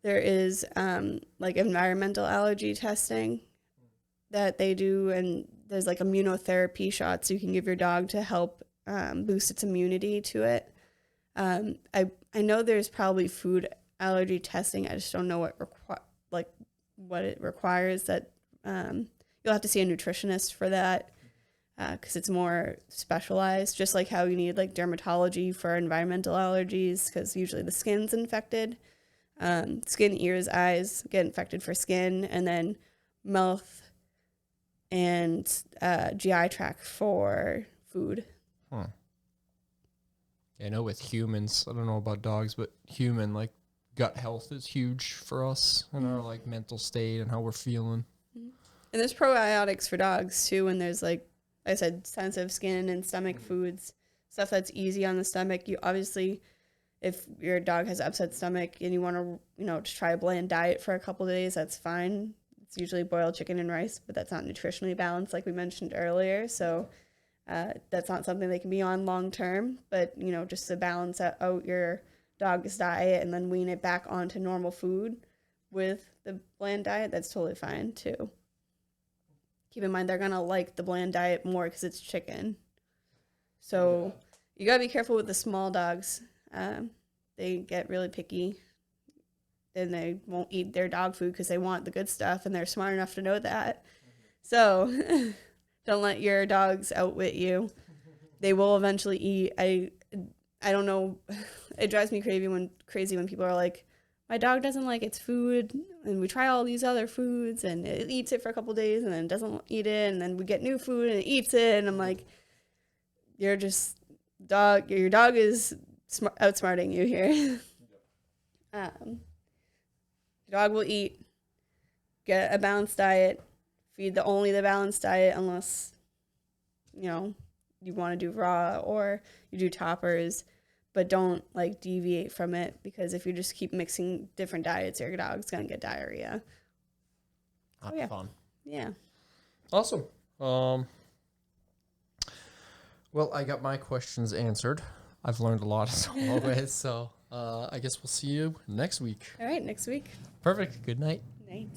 there is like environmental allergy testing that they do. And there's like immunotherapy shots you can give your dog to help boost its immunity to it. I know there's probably food allergy testing. I just don't know what it requires. That you'll have to see a nutritionist for that, because it's more specialized. Just like how you need like dermatology for environmental allergies, because usually the skin's infected. Skin, ears, eyes get infected for skin, and then mouth and GI tract for food. Huh. I know with humans, I don't know about dogs, but human, like gut health is huge for us and our like mental state and how we're feeling. And there's probiotics for dogs too. And there's, like I said, sensitive skin and stomach foods, stuff that's easy on the stomach. You obviously, if your dog has upset stomach and you want to, just try a bland diet for a couple of days, that's fine. It's usually boiled chicken and rice, but that's not nutritionally balanced, like we mentioned earlier. So that's not something they can be on long term. But just to balance out your dog's diet and then wean it back onto normal food with the bland diet, that's totally fine too. Keep in mind they're gonna like the bland diet more because it's chicken. So you gotta be careful with the small dogs. They get really picky, and they won't eat their dog food because they want the good stuff, and they're smart enough to know that. So don't let your dogs outwit you. They will eventually eat. I don't know. It drives me crazy when people are like, my dog doesn't like its food, and we try all these other foods, and it eats it for a couple days, and then it doesn't eat it, and then we get new food, and it eats it, and I'm like, your dog is outsmarting you here. Your dog will eat, get a balanced diet, feed only the balanced diet, unless, you want to do raw or you do toppers. But don't deviate from it, because if you just keep mixing different diets, your dog's gonna get diarrhea. That's fun. Yeah. Awesome. Well, I got my questions answered. I've learned a lot as always. So I guess we'll see you next week. All right, next week. Perfect. Good night. Night.